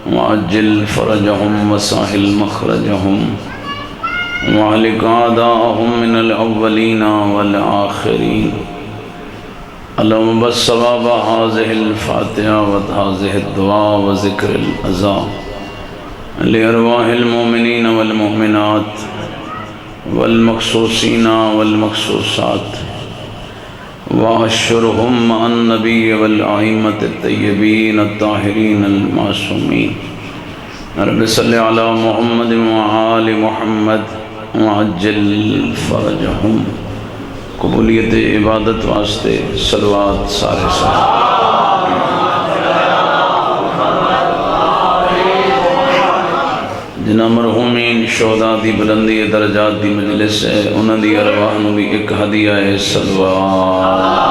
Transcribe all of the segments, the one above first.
وعجل فرجهم وسهل مخرجهم واهلك أعداءهم من الأولين والآخرين اللهم بالصواب هذه الفاتحة وهذه الدعاء وذكر الأذى لأرواح المؤمنين والمؤمنات والمخصوصين والمخصوصات وأشرهم مع النبي والأئمة الطيبين الطاهرين المعصومين رب صل على محمد وآل محمد وعجل فرجهم قبولیت عبادت واسطے صلوات سارے سارے جنہ مرحومین شہداء دی بلندی درجات دی مجلس ہے انہوں دی ارواح نو بھی ایک ہدیہ ہے صلوات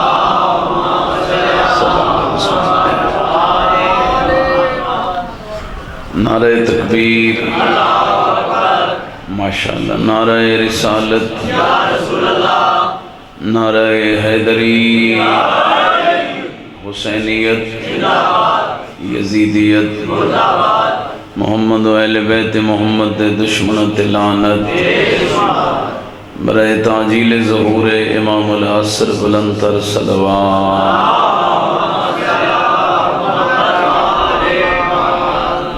نعرہ تکبیر ماشاءاللہ نعرہ رسالت نعرہ حیدری حسینیت یزیدیت محمد و اہل بیت محمد دشمنت لعنت برائے تعجیل ظہور امام العصر بلندتر صلوات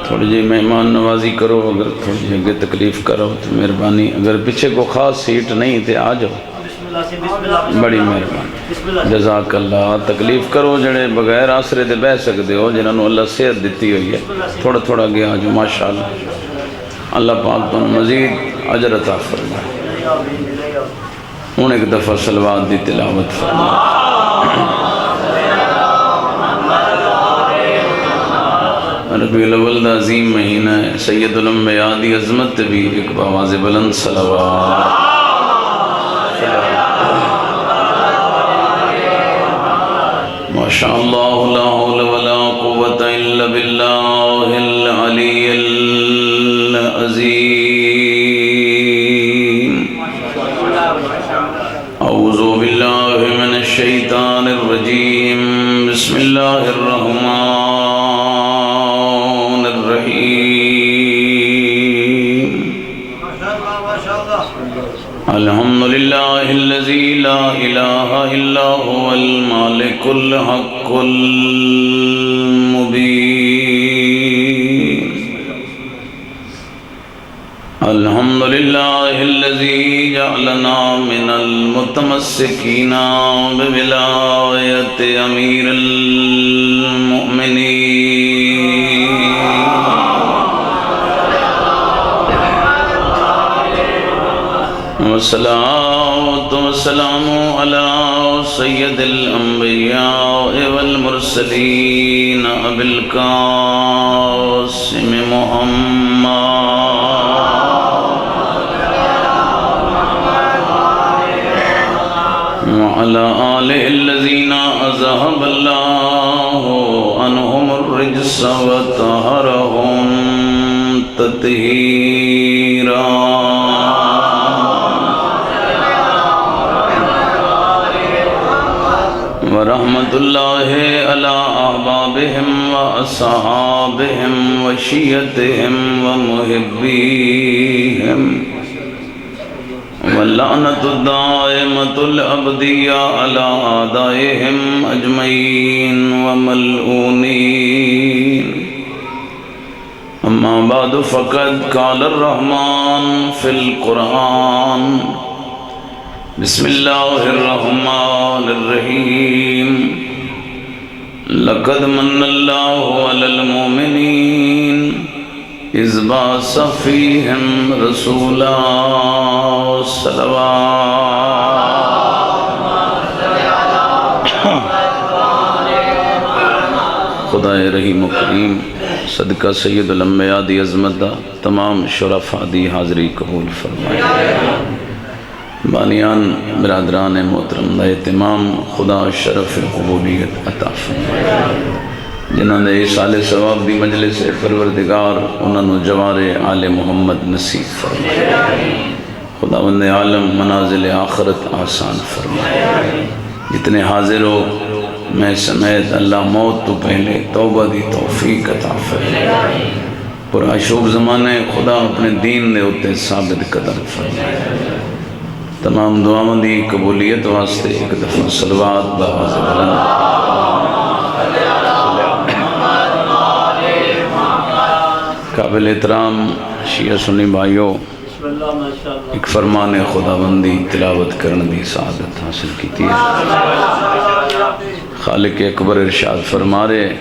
تھوڑی جی مہمان نوازی کرو اگر تھوڑی جی اگر تکلیف کرو تو مہربانی اگر پیچھے کو خاص سیٹ نہیں تھے آ جاؤ بڑی مہربانی جزاک اللہ تکلیف کرو جڑے بغیر آسرے دے بہ سکتے ہو جنہوں اللہ صحت دیتی ہوئی ہے تھوڑا تھوڑا گیا جو ماشاءاللہ اللہ پاک تو مزید اجر عطا فرمائے ان ایک دفعہ صلوات دی تلاوت فرمائے ربیع الاول دا عظیم مہینہ ہے سید الانبیاء دی عظمت بھی ایک بآواز بلند صلوات ماشاءاللہ لا حول ولا قوة الا باللہ العلی العظیم اعوذ باللہ من الشیطان الرجیم بسم اللہ الرحمن الرحیم الحمدللہ الذی لا الہ الا هو المالک الحق المبین الحمدللہ الذی جعلنا من المتمسکین بولایت امیر المؤمنین والصلاة والسلام على سيد الأنبياء والمرسلين أبي القاسم محمد وعلى آله الذين أذهب الله عنهم الرجس وطهرهم تطهيرا ورحمت اللہ علی احبابہم و اصحابہم و شیعتہم و محبیہم واللعنت الدائمت الابدیہ علی آدائہم اجمعین و ملعونین اما بعد فقد قال الرحمن فی القرآن بسم اللہ الرحمن الرحیم لقد من اللہ علی المؤمنین اذ بعث فیہم رسولا صلوات خدا رحیم و کریم صدقہ سید الانبیاء دی عظمت دا تمام شرفاء دی حاضری قبول فرمائے بانیان برادران محترم دا اہتمام خدا شرف قبولیت عطا فرمائے جنہوں نے سال ثواب دی مجلس پروردگار انہوں جوار آل محمد نصیب فرمائے خداوند عالم منازل آخرت آسان فرمائے جتنے حاضر ہو میں سمیت اللہ موت تو پہلے توبہ دی توفیق عطا فرمائے پرآشوب زمانے خدا اپنے دین دے ہوتے ثابت قدم فرمائے۔ تمام دعاؤں دی قبولیت واسطے ایک دفعہ صلوات بآواز بلند۔ قابل احترام شیعہ سنی بھائیوں، ایک فرمان خداوندی تلاوت کرن دی سعادت حاصل کی تھی۔ خالق اکبر ارشاد فرما رہے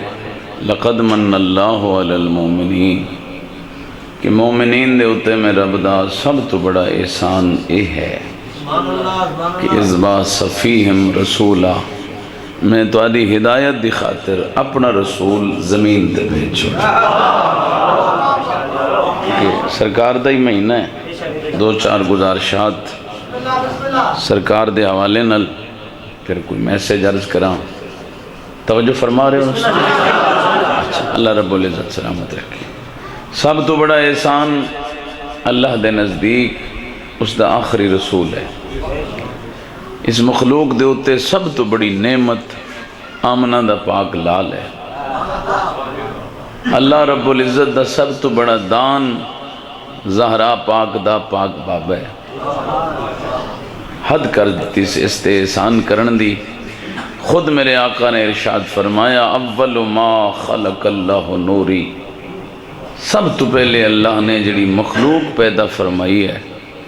لقد من اللہ علی المومنین کہ مومنین دے ہوتے میں رب دا سب تو بڑا احسان اے ہے کہ اذ بعث فیہم رسولا میں تو آدھی ہدایت دی خاطر اپنا رسول زمین تے بھیجو۔ کہ سرکار دا ہی مہینہ ہے، دو چار گزارشات سرکار دے حوالے نل پھر کوئی میسیج عرض کراں، توجہ فرما رہے ہو؟ اچھا، اللہ رب العزت سلامت رکھے۔ سب تو بڑا احسان اللہ دے نزدیک اس دا آخری رسول ہے۔ اس مخلوق دے ہوتے سب تو بڑی نعمت آمنہ دا پاک لال ہے۔ اللہ رب العزت دا سب تو بڑا دان زہرا پاک دا پاک بابا ہے۔ حد کر دیتی سے استحسان کرن دی۔ خود میرے آقا نے ارشاد فرمایا اول ما خلق اللہ نوری، سب تو پہلے اللہ نے جڑی مخلوق پیدا فرمائی ہے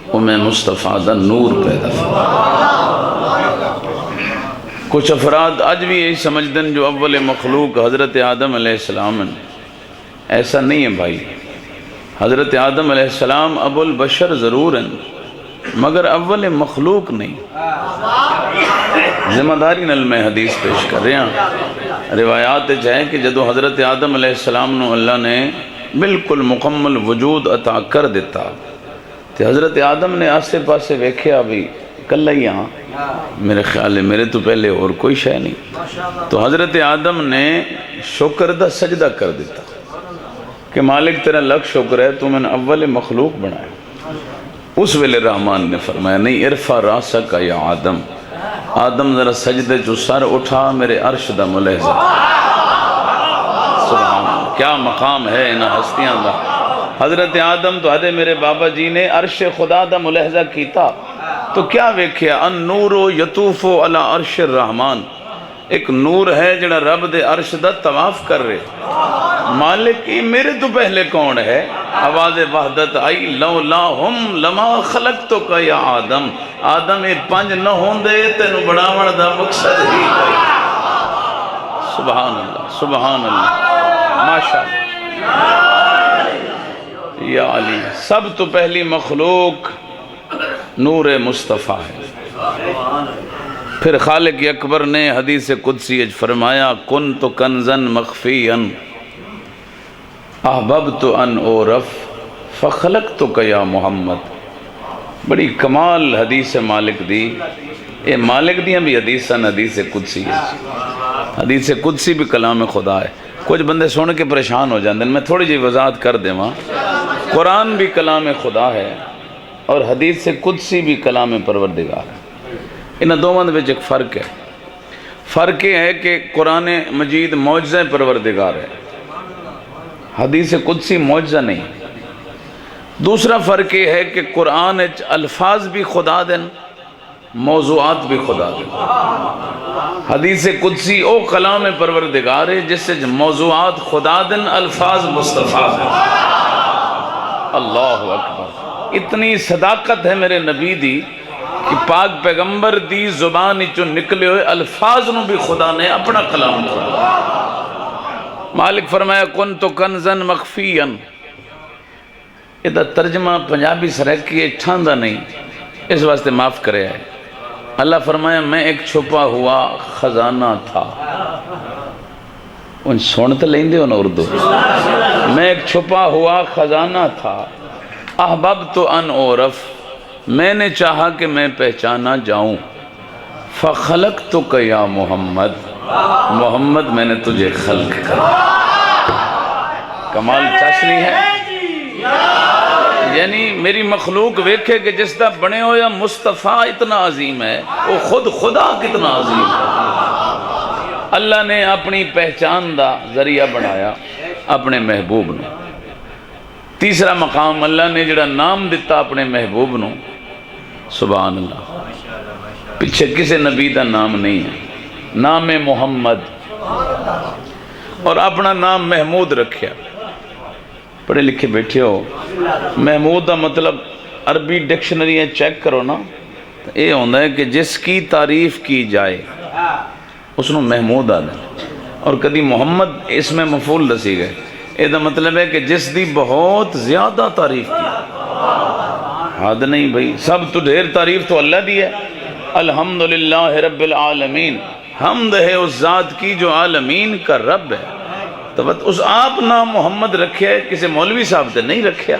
وہ میں مصطفیٰ دا نور پیدا فرمایا۔ کچھ افراد آج بھی یہی سمجھ دن جو اول مخلوق حضرت آدم علیہ السلام ہیں، ایسا نہیں ہے بھائی۔ حضرت آدم علیہ السلام ابو البشر ضرور ہیں مگر اول مخلوق نہیں۔ ذمہ داری نل میں حدیث پیش کر رہے ہیں، روایات ہے کہ جدو حضرت آدم علیہ السلام نو اللہ نے بالکل مکمل وجود عطا کر دیتا تو حضرت آدم نے آسے پاسے ویکھیا بھی کل ہی یہاں، میرے خیال ہے میرے تو پہلے اور کوئی شے نہیں، تو حضرت آدم نے شکر دا سجدہ کر دیتا کہ مالک تیرا لکھ شکر ہے تو میں نے اول مخلوق بنایا۔ اس ویلے رحمان نے فرمایا نہیں ارفع راسک یا آدم، آدم ذرا سجدے جو سر اٹھا میرے عرش دا ملحظہ۔ سبحان اللہ، کیا مقام ہے انہا ہستیاں دا۔ حضرت آدم تو حضرت میرے بابا جی نے عرش خدا دا ملحظہ کیتا تو کیا ویکھیا ان نور یطوف علی عرش الرحمن، ایک نور ہے جڑا رب دے عرش دا طواف کر رہے۔ مالک یہ میرے تو پہلے کون ہے؟ آواز وحدت آئی لولا ہم لما خلقتک یا آدم، آدم یہ پنج نہ ہوں دے تینو بڑاون دا مقصد ہی ہے۔ سبحان اللہ سبحان اللہ ماشاءاللہ یا علی۔ سب تو پہلی مخلوق نور مصطفیٰ ہے۔ پھر خالق اکبر نے حدیث قدسی اج فرمایا کنت کنزا مخفیا احببت ان اعرف فخلقتک یا محمد۔ بڑی کمال حدیث مالک دی، اے مالک دیاں بھی حدیثاں حدیث قدسی ہے۔ حدیث قدسی بھی کلام خدا ہے۔ کچھ بندے سن کے پریشان ہو جاندے ہیں، میں تھوڑی جی وضاحت کر دے ماں۔ قرآن بھی کلام خدا ہے اور حدیث قدسی بھی کلام پروردگار ہے۔ انہاں دونوں میں ایک فرق ہے۔ فرق یہ ہے کہ قرآن مجید معجزہ پروردگار ہے، حدیث قدسی معجزہ نہیں۔ دوسرا فرق یہ ہے کہ قرآن الفاظ بھی خدا دن، موضوعات بھی خدا دن۔ حدیث قدسی او کلام پروردگار ہے جس سے موضوعات خدا دن، الفاظ مصطفیٰ ہیں۔ اللہ اکبر، اتنی صداقت ہے میرے نبی دی کہ پاک پیغمبر دی زبان چو نکلے ہوئے الفاظ نو بھی خدا نے اپنا کلام کیا۔ مالک فرمایا کنت کنزا مخفیا، یہ ترجمہ پنجابی سرکی ٹھاندا نہیں، اس واسطے معاف کرے ہے۔ اللہ فرمایا میں ایک چھپا ہوا خزانہ تھا۔ ان سن تو لیندے ہو نا اردو، میں ایک چھپا ہوا خزانہ تھا۔ احببت ان اعرف، میں نے چاہا کہ میں پہچانا جاؤں۔ فخلقتک یا محمد، محمد میں نے تجھے خلق کرا۔ کمال چاشنی ہے، یعنی میری مخلوق ویکھے کہ جس دا بنے ہویا مصطفیٰ اتنا عظیم ہے، وہ خود خدا کتنا عظیم ہے۔ اللہ نے اپنی پہچان دا ذریعہ بنایا اپنے محبوب نے۔ تیسرا مقام اللہ نے جڑا نام دیتا اپنے محبوب نو، سبحان اللہ، پیچھے کسی نبی دا نام نہیں ہے، نام محمد، اور اپنا نام محمود رکھیا۔ پڑھے لکھے بیٹھے ہو، محمود دا مطلب عربی ڈکشنری چیک کرو نا، یہ ہوتا ہے کہ جس کی تعریف کی جائے اس نو محمود آدھے، اور کدی محمد اس میں مفعول دسی گئے، یہ دا مطلب ہے کہ جس دی بہت زیادہ تعریف کی، حد نہیں بھئی، سب تو ڈھیر تعریف تو اللہ دی ہے، الحمدللہ رب العالمین، حمد ہے اس ذات کی جو عالمین کا رب ہے۔ تو بس اس آپ نام محمد رکھے، کسی مولوی صاحب تے نہیں رکھیا۔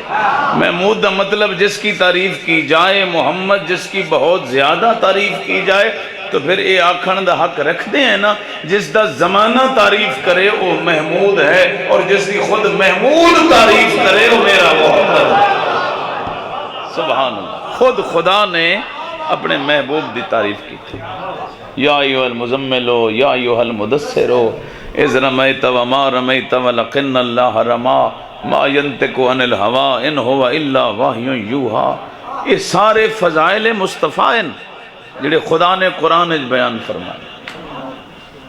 محمود دا مطلب جس کی تعریف کی جائے، محمد جس کی بہت زیادہ تعریف کی جائے، تو پھر یہ آکھن دا حق رکھتے ہیں نا، جس دا زمانہ تعریف کرے وہ محمود ہے، اور جس کی خود محمود تعریف کرے وہ میرا محمد ہے۔ سبحان اللہ، خود خدا نے اپنے محبوب دی تعریف کی تھی، یا ایوہ المزملو یا ایوہ المدثرو اذ رمیت وما رمیت ولکن اللہ رما ما ینطق عن الہوا ان ہوا الا وحی یوحا۔ یہ سارے فضائل مصطفیٰ ہیں جڑے خدا نے قرآن اج بیان فرمائے۔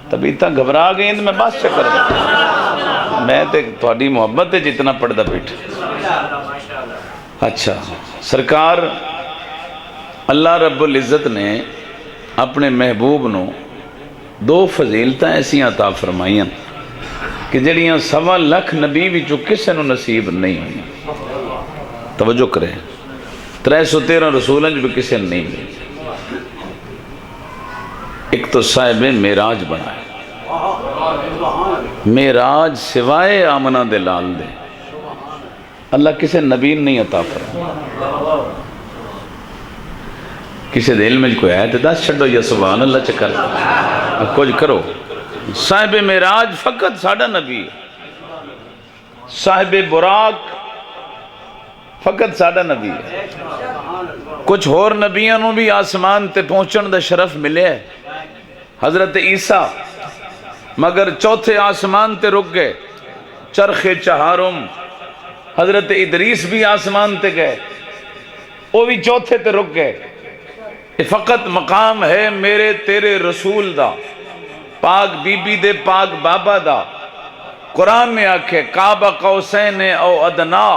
تبھی تک گھبرا گئی میں بات سے کر دوں، میں تے تھوڑی محبت ہے جتنا پڑھدا بیٹھا۔ اچھا، سرکار اللہ رب العزت نے اپنے محبوب نو دو فضیلتاں ایسی عطا فرمائیاں کہ جڑیاں 1.25 لاکھ نبی وچوں کسے نو نصیب نہیں ہوئی۔ توجہ کرے، 313 رسولاں جو بھی کسے نہیں ملی۔ ایک تو صاحب معراج بنائے، معراج سوائے آمنہ دے لال دے اللہ کسے نبی نہیں عطا فرمائے۔ کسی دل میں کوئی ہے تو دس چھڑو یا سبحان اللہ چکر کچھ کرو۔ صاحب معراج فقط ساڑھا نبی ہے، صاحب براق فقط ساڑھا نبی ہے۔ کچھ اور نبیوں نو بھی آسمان تے پہنچن دا شرف ملے ہے، حضرت عیسیٰ مگر چوتھے آسمان تے رک گئے، چرخ چہارم۔ حضرت ادریس بھی آسمان تے گئے، وہ بھی چوتھے تے رک گئے۔ یہ فقط مقام ہے میرے تیرے رسول دا، پاک بی بی دے پاک بابا دا۔ قرآن نے آکھے کعبہ قوسین او ادنا،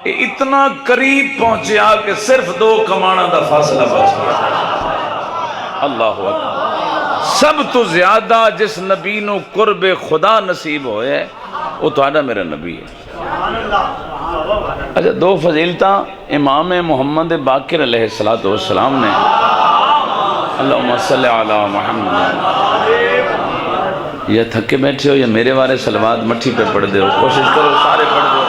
یہ اتنا قریب پہنچیا کہ صرف 2 کمانہ دا فاصلہ بچ گیا۔ اللہ اکبر۔ سب تو زیادہ جس نبی نو قرب خدا نصیب ہوئے وہ تو آدھا میرا نبی ہے۔ اچھا، 2 فضیلتاں امام محمد باقر علیہ السلام نے، اللہم صلی علی محمد۔ یا تھکے بیٹھے ہو یا میرے بارے صلوات مٹھی پہ پڑھ دے ہو، کوشش کرو سارے پڑھ دو،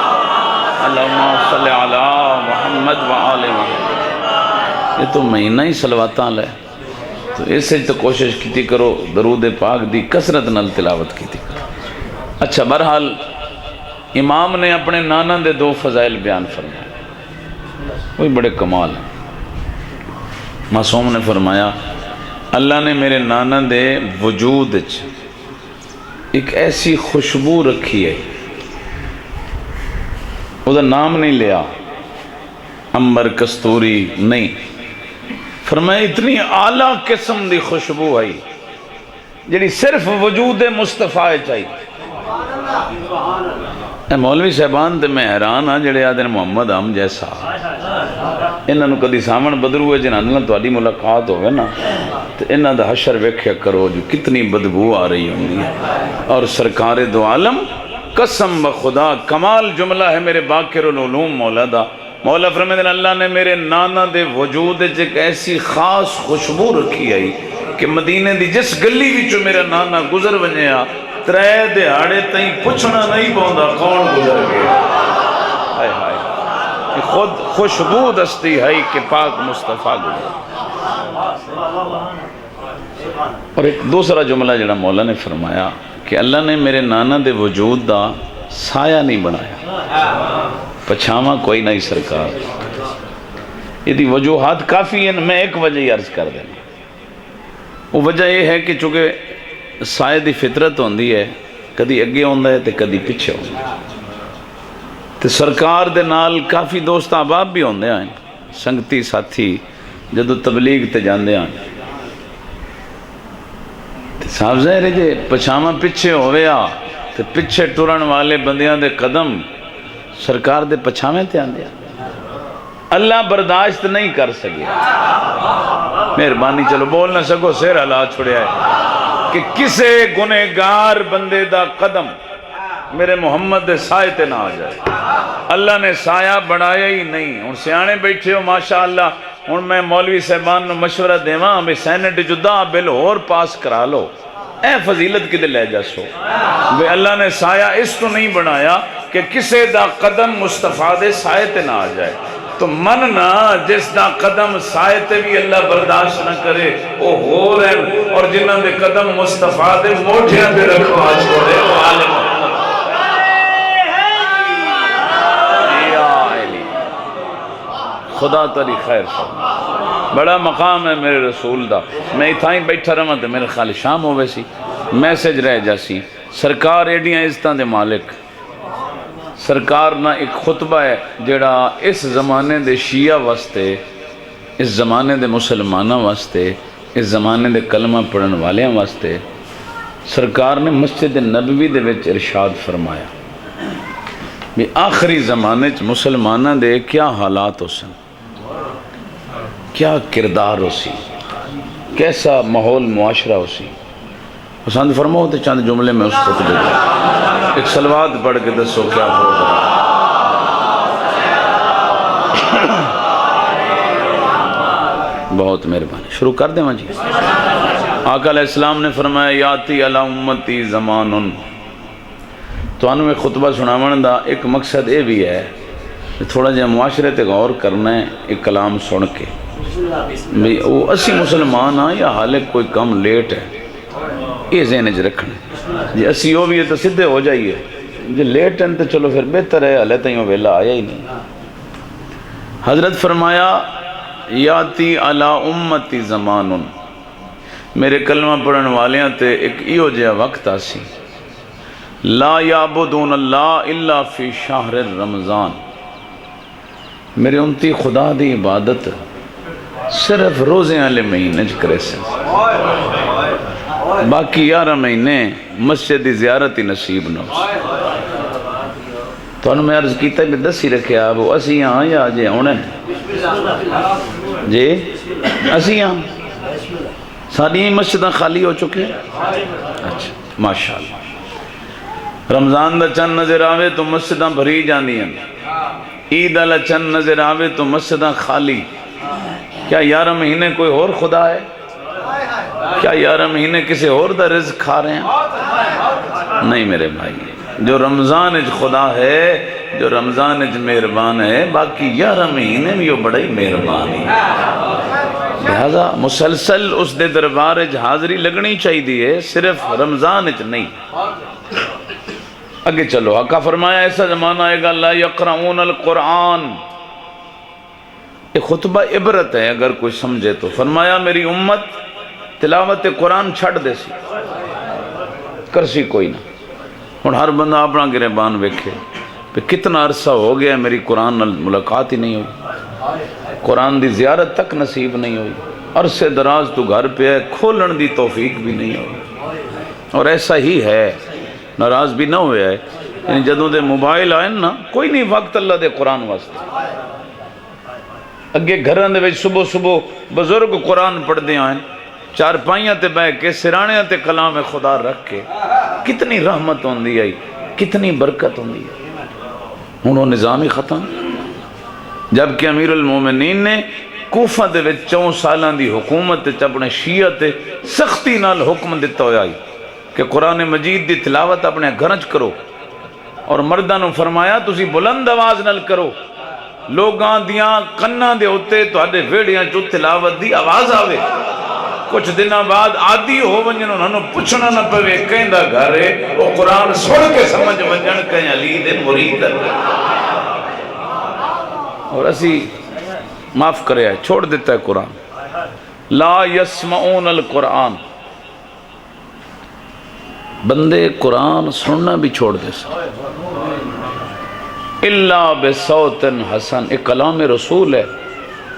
اللہم صلی علی محمد وآل محمد۔ یہ تو مہینہ ہی صلواتاں لے، تو اس سے تو کوشش کیتی کرو درود پاک دی کثرت نال تلاوت کیتی کرو۔ اچھا، بہرحال امام نے اپنے نانا دے 2 فضائل بیان فرمائے، وہی بڑے کمال ہیں۔ معصوم نے فرمایا اللہ نے میرے نانا دے وجود ایک ایسی خوشبو رکھی ہے، وہ دا نام نہیں لیا امبر کستوری نہیں، فرمایا اتنی اعلیٰ قسم دی خوشبو ہے جڑی صرف وجود مصطفیٰ چاہیے۔ اے مولوی صاحبان تے میں حیران ہاں جڑے آدھے محمد ہم جیسا، انہاں نو کدی سامن بدرو ہے جنہاں نال تہاڈی ملاقات ہوگی نا تے انہاں دا حشر ویکھیا کرو جو کتنی بدبو آ رہی ہوندی ہے۔ اور سرکار دو عالم قسم بخدا کمال جملہ ہے میرے باقر العلوم مولا دا، مولا فرمائے اللہ نے میرے نانا دے وجود ایک ایسی خاص خوشبو رکھی آئی کہ مدینے دی جس گلی وچوں میرا نانا گزر ونجیا 3 دہاڑے تئیں پوچھنا نہیں پوندا کون گزر گیا۔ ہائے ہائے، یہ خود خوشبو دستی ہے کہ پاک مصطفیٰ گزر۔ اور ایک دوسرا جملہ جڑا مولا نے فرمایا کہ اللہ نے میرے نانا دے وجود دا سایہ نہیں بنایا، پچھاواں کوئی نہیں سرکار۔ یہ دی وجوہات کافی ہیں، میں ایک وجہ ہی عرض کر دینا۔ وہ وجہ یہ ہے کہ چونکہ سائے دی فطرت ہوندی ہے، کدی اگے ہوندا ہے تے کدی پیچھے ہوندا ہے، تے سرکار دے نال کافی دوست احباب بھی ہوندے ہیں، سنگتی ساتھی جدو تبلیغ تے جاندے ہیں تے صاحب ظاہر ہے جے پچھاواں پیچھے ہویا تے پیچھے ٹرن والے بندیاں دے قدم سرکار دے پچھاویں تے آندے ہیں، اللہ برداشت نہیں کر سکے۔ مہربانی چلو بول نہ سکو سیر حالات چھوڑیا ہے کہ کسے گنہگار بندے دا قدم میرے محمد دے سائے تے نہ آ جائے۔ اللہ نے سایہ بڑھایا ہی نہیں۔ ہن سیانے بیٹھے ہو ماشاءاللہ، ہن میں مولوی صاحبان نو مشورہ دیواں بھی سینٹ جدا بل اور پاس کرا لو، اے فضیلت کدے لے جاسو بے اللہ نے سایہ اس تو نہیں بنایا کہ کسے دا قدم مصطفیٰ دے سائے تے نہ آ جائے۔ تو مننا جس دا قدم سائے تے بھی اللہ برداشت نہ کرے وہ ہو رہے، اور جنہاں دے قدم مصطفیٰ دے موٹھیاں دے رکھوا چھوڑے وہ عالم خدا تاری خیر فرما۔ بڑا مقام ہے میرے رسول دا، میں اتھائیں بیٹھا رہا تو میرے خیال شام ہوئے سی میسج رہ جاسی، سرکار ایڈیاں عزتاں دے مالک، سرکار نہ ایک خطبہ ہے جڑا اس زمانے دے شیعہ واسطے، اس زمانے دے مسلمانہ واسطے، اس زمانے دے کلمہ پڑھن والیاں واسطے سرکار نے مسجد نبوی دے وچ ارشاد فرمایا بھی آخری زمانے چ مسلمانہ دے کیا حالات ہو سن، کیا کردار ہو سی، کیسا ماحول معاشرہ ہو سی۔ پسند فرماؤ تو چند جملے میں اس خطبے دے ایک صلوات پڑھ کے دسو کیا پروگرام۔ بہت مہربانی، شروع کر دیں جی۔ آقا علیہ السلام نے فرمایا یاتی علی امتی زمان، تو انہوں میں خطبہ سناون دا ایک مقصد یہ بھی ہے تھوڑا جہاں معاشرے تے غور کرنا ہے، ایک کلام سن کے بھی وہ اسی مسلمان ہاں یا حالے کوئی کم لیٹ ہے، یہ ذہن وچ رکھنا جی اسی وہ بھی ہے تو سدھے ہو جائیے، جی لیٹ ہیں تو چلو پھر بہتر ہے، حالے تائیں وہ ویلا آیا ہی نہیں۔ حضرت فرمایا یاتی علی امتی زمان، میرے کلمہ پڑھن والیاں تے ایک ایو جہا وقت آسی لا یعبدون اللہ الا فی شہر رمضان، میرے امتی خدا دی عبادت صرف روزے والے مہینے کرے سے، باقی 11 مہینے مسجد دی زیارت ہی نصیب نہ ہو۔ تو انہوں میں عرض کیتا بھی دسی رکھے آپ وہ اسی ہاں یا جے ہونے جی اسی ہاں ساری مسجدیں خالی ہو چکے ہیں۔ اچھا ماشاءاللہ، رمضان دا چند نظر آوے تو مسجدیں بھری جاندی ہیں، عید والا چند نظر آوے تو مسجدیں خالی۔ کیا 11 مہینے کوئی اور خدا ہے؟ کیا 11 مہینے کسی اور دا رزق کھا رہے ہیں؟ نہیں میرے بھائی، جو رمضان اج خدا ہے، جو رمضان اج مہربان ہے، باقی 11 مہینے بھی وہ بڑا ہی مہربان ہے۔ لہذا مسلسل اس دے دربار اج حاضری لگنی چاہیے، صرف رمضان اج نہیں۔ اگے چلو، آقا فرمایا ایسا زمانہ آئے گا لا یقرؤون القرآن، یہ خطبہ عبرت ہے اگر کوئی سمجھے تو۔ فرمایا میری امت تلاوت قرآن چھڑ دے سی، کرسی کوئی نہ۔ ہن ہر بندہ اپنا گریبان ویکھے کہ کتنا عرصہ ہو گیا میری قرآن نال ملاقات ہی نہیں ہوئی، قرآن دی زیارت تک نصیب نہیں ہوئی، عرصے دراز تو گھر پہ ہے، کھولن دی توفیق بھی نہیں ہوئی۔ اور ایسا ہی ہے، ناراض بھی نہ ہویا ہے، یعنی جدوں دے موبائل آئے نا کوئی نہیں وقت اللہ دے قرآن واسطے۔ اگے گھران دے وچ صبح صبح بزرگ قرآن پڑھ دے آئیں، چار پائیاں تے بہ کے سرانیاں تے کلام خدا رکھ کے، کتنی رحمت ہوندی آئی، کتنی برکت ہوندی ہے۔ انہوں نظام ہی ختم، جبکہ امیر المومنین نے کوفہ دے وچ 4 سالان دی حکومت تے اپنے شیعہ تے سختی نال حکم دیتا ہویا کہ قرآن مجید دی تلاوت اپنے گھرچ کرو، اور مرداں نو فرمایا تسی بلند آواز نال کرو، لوگاں دیاں کناں دے ہوتے تو آدھے ویڑیاں جو تلاوت دی آواز آوے۔ کچھ دنہ بعد عادی ہو ونجن انہوں نے پوچھنا نہ پوے کہیں دا گھر ہے، وہ قرآن سن کے سمجھ ونجن کہیں علی دے مرید ہے۔ اور اسی معاف کرے ہے، چھوڑ دیتا ہے قرآن۔ لا یسمعون القرآن، بندے قرآن سننا بھی چھوڑ دے سکتے، الا بصوت حسن، ایک کلام رسول ہے،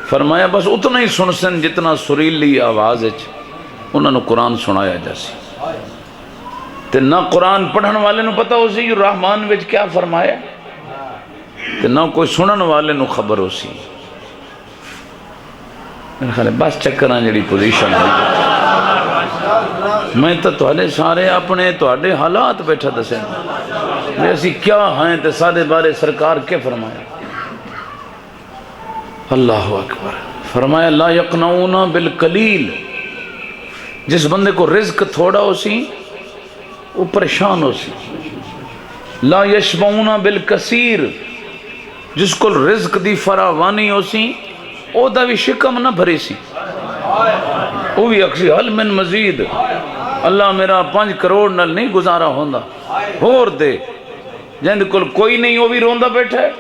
فرمایا بس اتنا ہی سن سن جتنا سریلی آواز انہوں نے قرآن سنایا جیسی، تے نہ قرآن پڑھن والے نو پتہ ہو سی رحمان وچ کیا فرمایا، تے نہ کوئی سنن والے نو خبر ہو سی۔ میرے خیال ہے بس چکراں جڑی پوزیشن ہے، میں تو تھوڑے سارے اپنے تھوڑے حالات بیٹھا دسیں میں اسی کیا ہیں تے سارے بارے سرکار کے فرمایا۔ اللہ اکبر، فرمایا لا یقنعون بالقلیل، جس بندے کو رزق تھوڑا ہو سی وہ پریشان ہو سی، لا یشبعون بالکثیر، جس کو رزق دی فراوانی ہو سی او دا بھی شکم نہ بھری سی، وہ بھی اکسی حل من مزید، اللہ میرا 5 کروڑ نل نہیں گزارا ہوندہ ہور دے، جند کل کوئی نہیں وہ بھی روندہ بیٹھا ہے،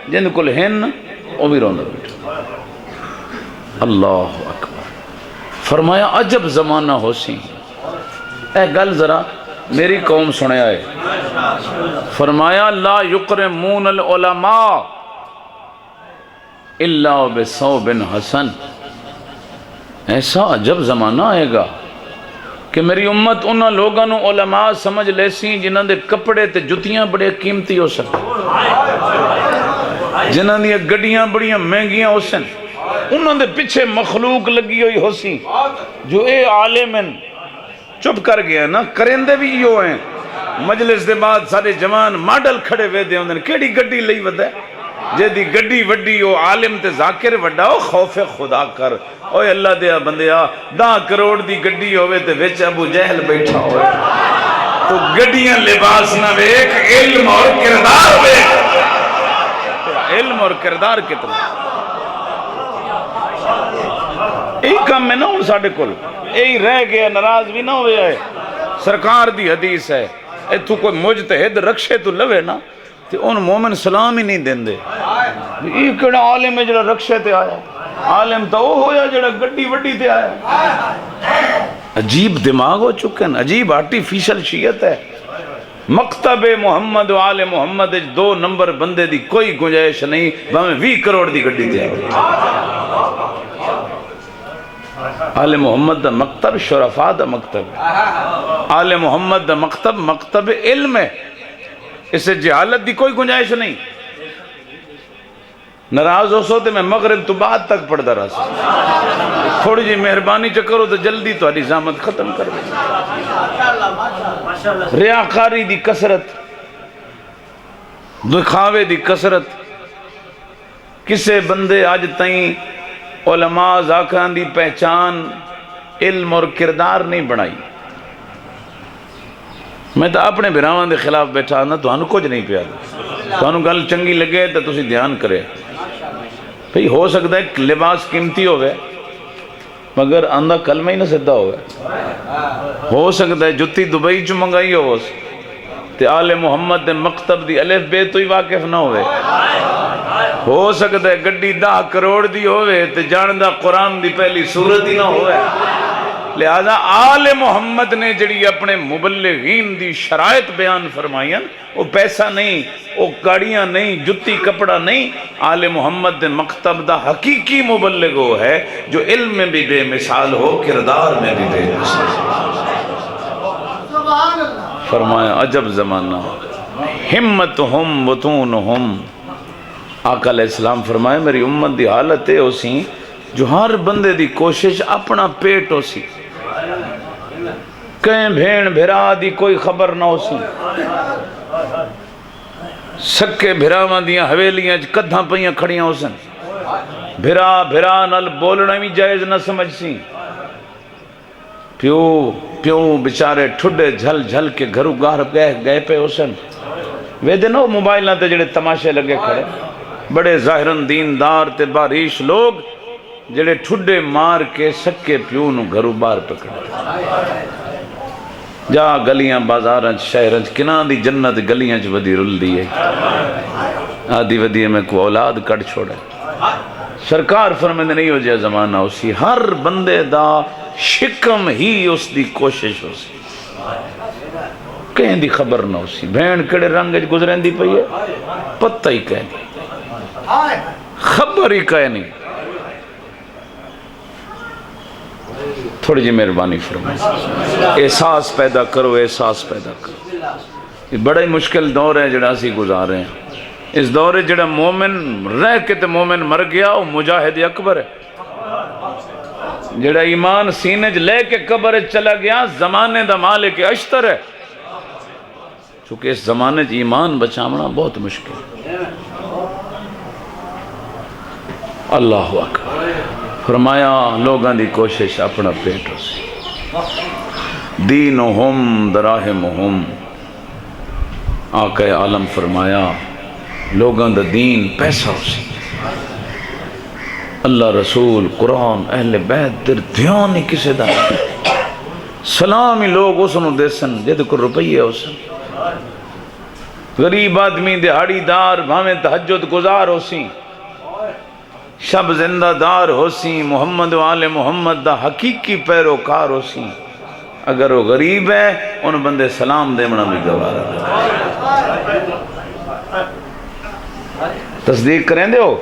جند کل ہن وہ بھی روندہ بیٹھا ہے۔ اللہ اکبر، فرمایا عجب زمانہ ہو سی، اے گل ذرا میری قوم سنے آئے، فرمایا لا یکرمون العلماء الا بثوب حسن، ایسا عجب زمانہ آئے گا کہ میری امت انہاں لوگاں نو علماء سمجھ لے سی جنہاں دے کپڑے تے جتیاں بڑے قیمتی ہو سکتے، جنہاں دیا گڑیاں بڑیاں مہنگیاں ہو سن، انہاں دے پیچھے مخلوق لگی ہوئی ہو سی جو اے عالمن چپ کر گیا نا، کرندے بھی یہ ہیں، مجلس دے بعد سارے جوان ماڈل کھڑے ہوئے دے ہوندے کیڑی گڈی لئی ودا ہے، جے دی گڈی وڈی ہو عالم تے ذاکر وڈا ہو، خوف خدا کر، اوے اللہ دیا بندیا 10 کروڑ دی گڈی ہوئے تے وچ ابو جہل بیٹھا ہوئے تو گڈیاں لباس نہ ویک، علم اور کردار ویک، علم اور کردار کتنا یہی کام میں نہ ہوں ساڑھے کل، یہی رہ گیا ناراض بھی نہ ہوئے ہے، سرکار دی حدیث ہے، اے تو کوئی مجتہد رکشے تو لوے نا تے ان مومن سلام ہی نہیں دیں دے، یہ کڑا عالم ہے جڑا رکشے تے آیا، عالم تو وہ ہویا جڑا گڈی وڈی تے آیا، عجیب دماغ ہو چکے ہیں، عجیب آرٹیفیشل شیعت ہے، مکتب محمد و آل محمد 2 نمبر بندے دی کوئی گنجائش نہیں، ہمیں 20 کروڑ دی گڈی تے آیا، آل محمد دا مکتب شرفاء دا مکتب، آل محمد دا مکتب مکتب علم ہے، اسے جہالت دی کوئی گنجائش نہیں، ناراض ہو سو تے میں مغرب تو بعد تک پڑھتا رہا سا، تھوڑی جی مہربانی چکرو تو جلدی تو زحمت ختم کر دیں، ریاکاری دی کثرت، دکھاوے دی کثرت، کسے بندے آج تائیں علماء ذاکران دی پہچان علم اور کردار نہیں بنائی، میں تو اپنے بھراواں دے خلاف بیٹھا نا، تو ہنو کچھ نہیں پیا تو ہنو گل چنگی لگے تو تسی دھیان کرے، بھئی ہو سکتا ہے لباس قیمتی ہوئے مگر اندھا کلمہ ہی نہ سدھا ہوئے، ہو سکتا ہے جتی دبئی چو منگائی تے آل محمد دے مکتب دی الف بے تو ہی واقف نہ ہوئے، ہو سکتا ہے گڈی 10 کروڑ دی ہوئے تے جاندہ قرآن دی پہلی سورت ہی نہ ہوئے، لہذا آل محمد نے جڑی اپنے مبلغین دی شرائط بیان فرمائیں، وہ پیسہ نہیں، وہ گاڑیاں نہیں، جتی کپڑا نہیں، آل محمد دے مکتب دا حقیقی مبلغ ہو ہے جو علم میں بھی بے مثال ہو، کردار میں بھی بے مثال، فرمایا عجب زمانہ، ہمتہم بطونہم، آقا علیہ السلام فرمائے میری امت دی حالت ہے اسی جو ہر بندے دی کوشش اپنا پیٹ ہو سی، کہیں بھین بھرا دی کوئی خبر نہ ہو سی، سکے بھراواں دیاں حویلیاں کدھاں پہیاں کھڑیاں ہو سن، بھرا بھرا نال بولنا بھی جائز نہ سمجھ سی، پیوں بچارے ٹھڈے جھل جھل کے گھرو گاہر گئے پہ ہو سن، ویدے نو موبائلہ تے جڑے تماشے لگے کھڑے، بڑے ظاہرن دیندار تے باریش لوگ جڑے ٹھڈے مار کے سکے پیوں نو گھرو بار پکڑے، جا گلیاں بازارنچ شہرنچ کناں دی جنت گلیاں چ ودی رل دی ہے، آدھی ودی میں کو اولاد کٹ چھوڑے، سرکار فرمائے نہیں ہو جائے زمانہ اسی، ہر بندے دا شکم ہی اس دی کوشش ہو سی، کہیں دی خبر نہ ہو سی بھین کڑے رنگ گزرین دی پئی ہے پتہ ہی کہیں نہیں خبر ہی کہیں نہیں تھوڑی جی مہربانی فرمائے احساس پیدا کرو احساس پیدا کرو یہ بڑا ہی مشکل دور ہے جڑا سی گزار رہے ہیں اس دور جڑا مومن رہ کے تے مومن مر گیا وہ مجاہد اکبر ہے جڑا ایمان سینے لے کے قبر چلا گیا زمانے دا مالک اشتر ہے چونکہ اس زمانے ایمان بچامنا بہت مشکل ہے اللہ اکبر فرمایا لوگاں دی کوشش اپنا پیٹ ہو سی دینہم دراہمہم آقا عالم فرمایا لوگاں دا دین پیسہ ہو سی اللہ رسول قرآن اہل بیت در دھیان ہی کسے دا سلام ہی لوگ اس نو دے سن جد کو روپیے ہو سن غریب آدمی دہاڑی دار بھامیں تہجد گزار ہو سی شب زندہ دار ہو سی محمد و آل محمد دا حقیقی پیروکار ہو سی اگر وہ غریب ہے ان بندے سلام دے منا بھی گوارا تصدیق کریں دے ہو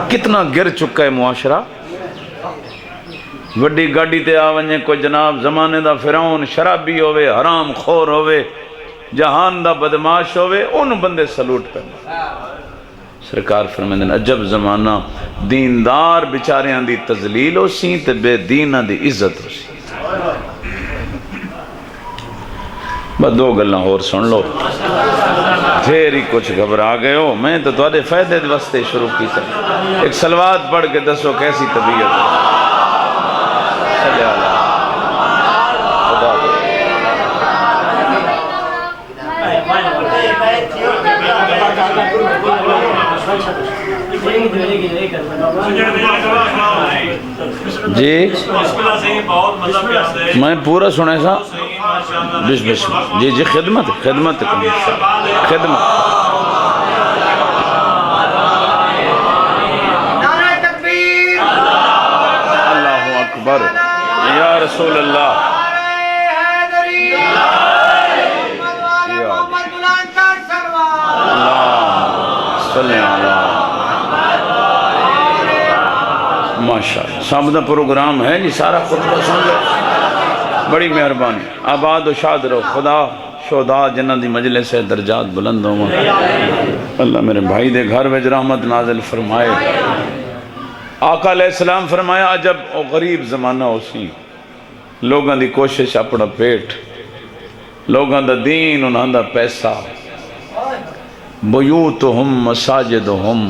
کتنا گر چکا ہے معاشرہ وڈی گاڑی تے آونجے کوئی جناب زمانے دا فرعون شرابی ہوئے حرام خور ہوئے جہان دا بدماش ہوئے ان بندے سلوٹ پہ سرکار فرمائیں عجب زمانہ دیندار بیچاریاں دی تذلیل ہو سی تے بے دینہ دی عزت ہو سی بس دو گلہ اور سن لو پھر ہی کچھ گھبرا گئے ہو میں تو تھوڑے فائدے واسطے شروع کی تھا ایک سلوات پڑھ کے دسو کیسی طبیعت صلی اللہ خدا جی میں پورا سنے سا جی جی خدمت خدمت خدمت اللہ اکبر یا رسول اللہ ماشاءاللہ سب دا پروگرام ہے جی سارا خطبہ سن لو بڑی مہربانی آباد و شاد رہو خدا شہداء جنہ دی مجلس ہے درجات بلند ہوں اللہ میرے بھائی دے گھر وچ رحمت نازل فرمائے آقا علیہ السلام فرمایا عجب او غریب زمانہ ہو سی لوگاں دی کوشش اپنا پیٹ لوگاں دا دین انہاں دا پیسہ بیوتہم مساجدہم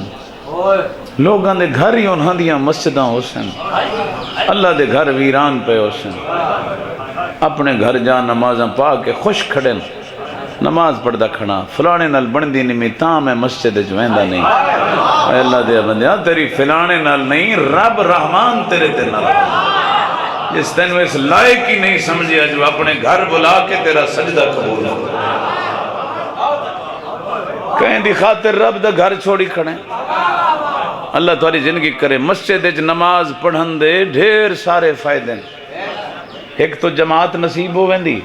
لوگاں دے گھر ہی انہاں دیاں مسجداں ہو سن اللہ دے گھر ویران پہ ہو سن اپنے گھر جا نمازاں پا کے خوش کھڑے نماز پڑھدا کھڑا فلانے نال بندی نہیں تاں میں مسجد جویندہ نہیں اے اللہ دے بندیاں تیری فلانے نال نہیں رب رحمان تیرے تے نال جس تینوں اس لائق ہی نہیں سمجھیا جو اپنے گھر بلا کے تیرا سجدہ قبول ہو کہیں دی خاطر رب دا گھر چھوڑی کھڑے اللہ تمہاری زندگی کرے مسجد نماز پڑھن دے ڈھیر سارے فائدے ایک تو جماعت نصیب ہو ویندی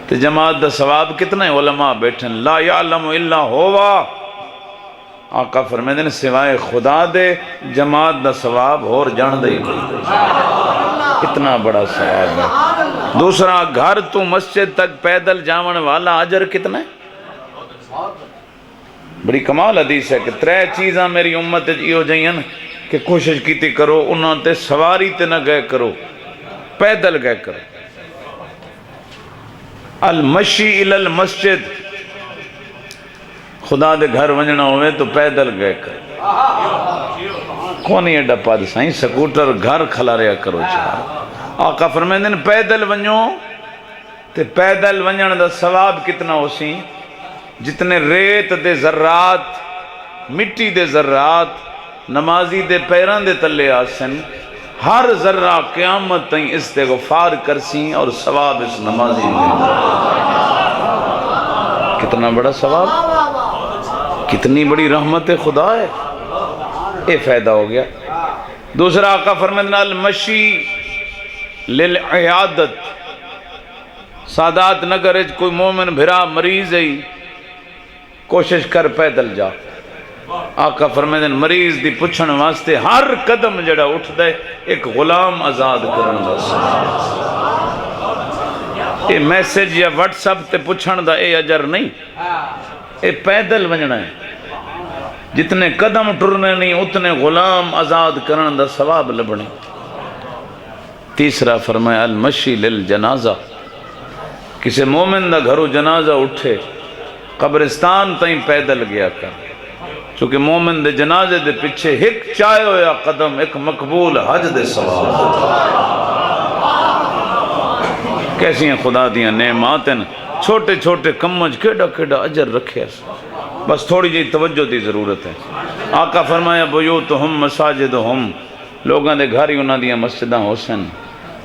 تو جماعت دا ثواب کتنا ہے علماء بیٹھن لا یعلم الا ہوا آقا فرمائے دیں سوائے خدا دے جماعت دا ثواب اور جان دے کتنا بڑا ثواب ہے دوسرا گھر تو مسجد تک پیدل جاون والا اجر کتنا ہے بڑی کمال حدیث ہے کہ 3 چیزاں میری امت یہ جائیں کہ کوشش کیتی کرو انہوں تے سواری تے نہ گئے کرو پیدل گئے کرو المشی الی المسجد خدا دے گھر ونجنا ہوئے تو پیدل گئے کرو کونی ہے ڈپا دے سائیں سکوٹر گھر کھلا رہا کرو چاہا آقا فرمائیں دن پیدل ونجو تے پیدل ونجن دا ثواب کتنا ہو سی جتنے ریت دے ذرات مٹی دے ذرات نمازی دے پیران دے تلے آسن ہر ذرہ قیامت تائیں استغفار کرسیں اور ثواب اس نمازی میں کتنا بڑا ثواب کتنی بڑی رحمت خدا ہے یہ فائدہ ہو گیا دوسرا آقا فرمائے المشی للعیادت سادات نگر کوئی مومن بھرا مریض ہے کوشش کر پیدل جا. آقا فرمائے مریض دی پچھن واسطے ہر قدم جڑا اٹھ دے ایک غلام آزاد کرن دا. اے میسج یا واٹس اپ تے پچھن دا اے اجر نہیں، اے پیدل ونجنا ہے. جتنے قدم ٹرنے نہیں اتنے غلام آزاد کرن دا ثواب لبنے. تیسرا فرمایا المشی للجنازہ، کسی مومن دا گھرو جنازہ اٹھے قبرستان تائیں پیدل گیا کر، چونکہ مومن دے جنازے دے پیچھے ایک چائے ہویا قدم ایک مقبول حج دے ثواب. کیسی ہیں خدا دیاں نعمات ہیں، چھوٹے چھوٹے کمج کیڑا کیڑا اجر رکھے، بس تھوڑی جی توجہ دی ضرورت ہے. آقا فرمایا بیوتہم مساجدہم، لوگاں دے گھر ہی انہاں دیاں مسجداں حسن.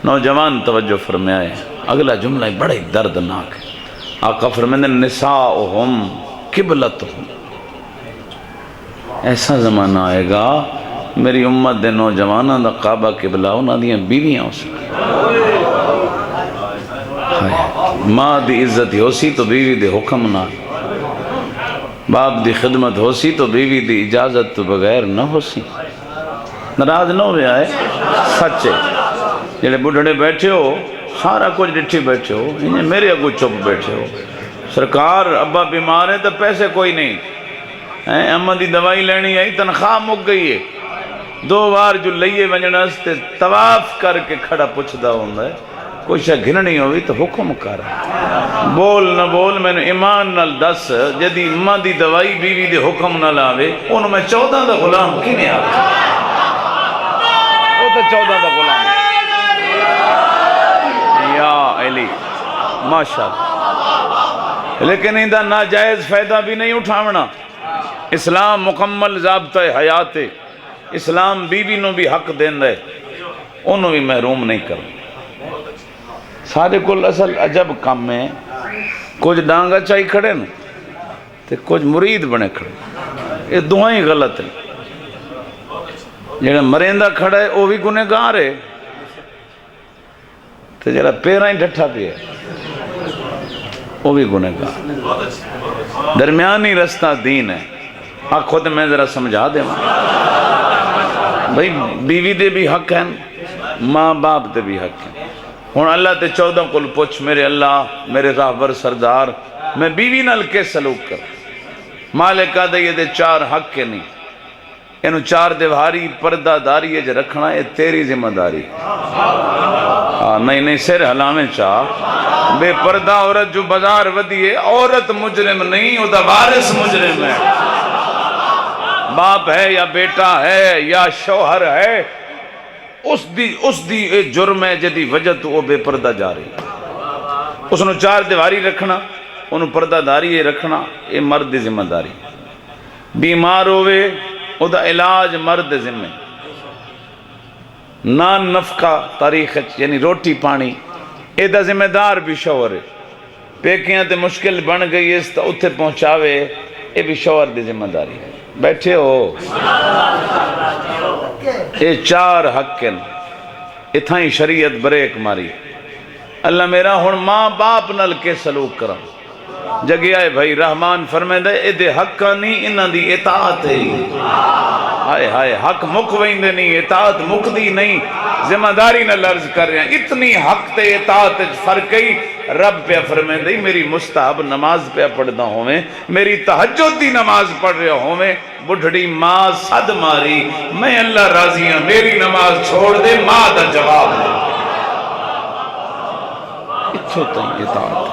نوجوان توجہ فرمائے، اگلا جملہ بڑا ہی دردناک ہے. آقا فرمائے نساؤہم قبلتہم، ایسا زمانہ آئے گا میری امت دے نوجواناں دا کعبہ قبلہ انہاں دیاں بیویاں ہو سکیں. ماں دی عزت ہو سی تو بیوی دے حکم نہ، باپ دی خدمت ہو سی تو بیوی دی اجازت تو بغیر نہ ہو سی. ناراض نہ ہوئے آئے، سچے جڑے بڑھڑے بیٹھے ہو سارا کچھ ڈٹھی بیٹھے ہو، انہیں میرے اگو چپ بیٹھے ہو. سرکار ابا بیمار ہے تو پیسے کوئی نہیں، اماں دی دوائی لینی آئی تنخواہ مک گئی ہے. 2 بار جو لئیے ونجنا ستے طواف کر کے کھڑا پوچھدا ہوندا ہے، کوئی شاہ گھننی ہوئی تو حکم کر، بول نہ بول میں نے ایمان نال دس جدی اماں دی دوائی بیوی دے حکم نہ لاوے انہوں میں 14 دا غلام کی نہیں آتا. وہ تو 14 دا غلام یا علی ماشاءاللہ. لیکن اندھا ناجائز فائدہ بھی نہیں اٹھاونا. اسلام مکمل ضابطہ حیات ہے. اسلام بیوی نو بھی حق دین دے، انہوں بھی محروم نہیں کرنا. سارے کل اصل عجب کام میں کچھ ڈانگا چاہی کھڑے نا تے کچھ مرید بنے کھڑے، یہ دعائیں غلط ہیں. جڑا مریندہ کھڑا ہے وہ بھی گنہگار ہے تے جڑا پیرہ ہی ڈھٹھا پہ ہے وہ بھی گنہگار. درمیانی رستہ دین ہے. حق خود میں ذرا سمجھا دے بھئی بیوی دے بھی حق ہیں، ماں باپ دے بھی حق ہیں. ہون اللہ تے 14 کل پوچھ میرے اللہ میرے راہبر سردار میں بیوی نال کے سلوک کر. مالکہ دے یہ دے 4 حق کے نہیں، انہوں 4 دیواری پردہ داری ہے رکھنا ہے تیری ذمہ داری. نہیں سر حلامیں چاہ بے پردہ عورت جو بازار ودی ہے عورت مجرم نہیں، وہ دا وارث مجرم ہے. باپ ہے یا بیٹا ہے یا شوہر ہے، اس دی جرم ہے جدی وجہ تو وہ بے پردہ جا رہی. اس نے 4 دیواری رکھنا، انہوں پردہ داری رکھنا، یہ مرد دی ذمہ داری. بیمار ہوئے او دا علاج مرد ذمہ. نان نفقہ تاریخ یعنی روٹی پانی اے دا ذمہ دار بھی شوہر ہے. پیکیاں تے مشکل بن گئی اس تا اتھے پہنچاوے اے بھی شوہر دی ذمہ داری ہے. بیٹھے ہو اے 4 حق ہیں، اتھائیں شریعت بریک ماری. اللہ میرا ہن ماں باپ نل کے سلوک کرم جگہ آئے بھائی رحمان فرمائے دے اے دے حق نہیں انہاں دی اطاعت ہے. ہائے ہائے حق مک ویندے نہیں، اطاعت مک دی نہیں. ذمہ داری نہ لرز کر رہے ہیں اتنی حق تے اطاعت فرقی. رب پہ فرمائے دے میری مستحب نماز پہ پڑھدا ہوئے، میری تہجد دی نماز پڑھ رہے ہوئے، بڑھڑی ماں صد ماری میں اللہ راضی ہوں میری نماز چھوڑ دے ماں دا جواب دے. اتھو تائیں اطاعت.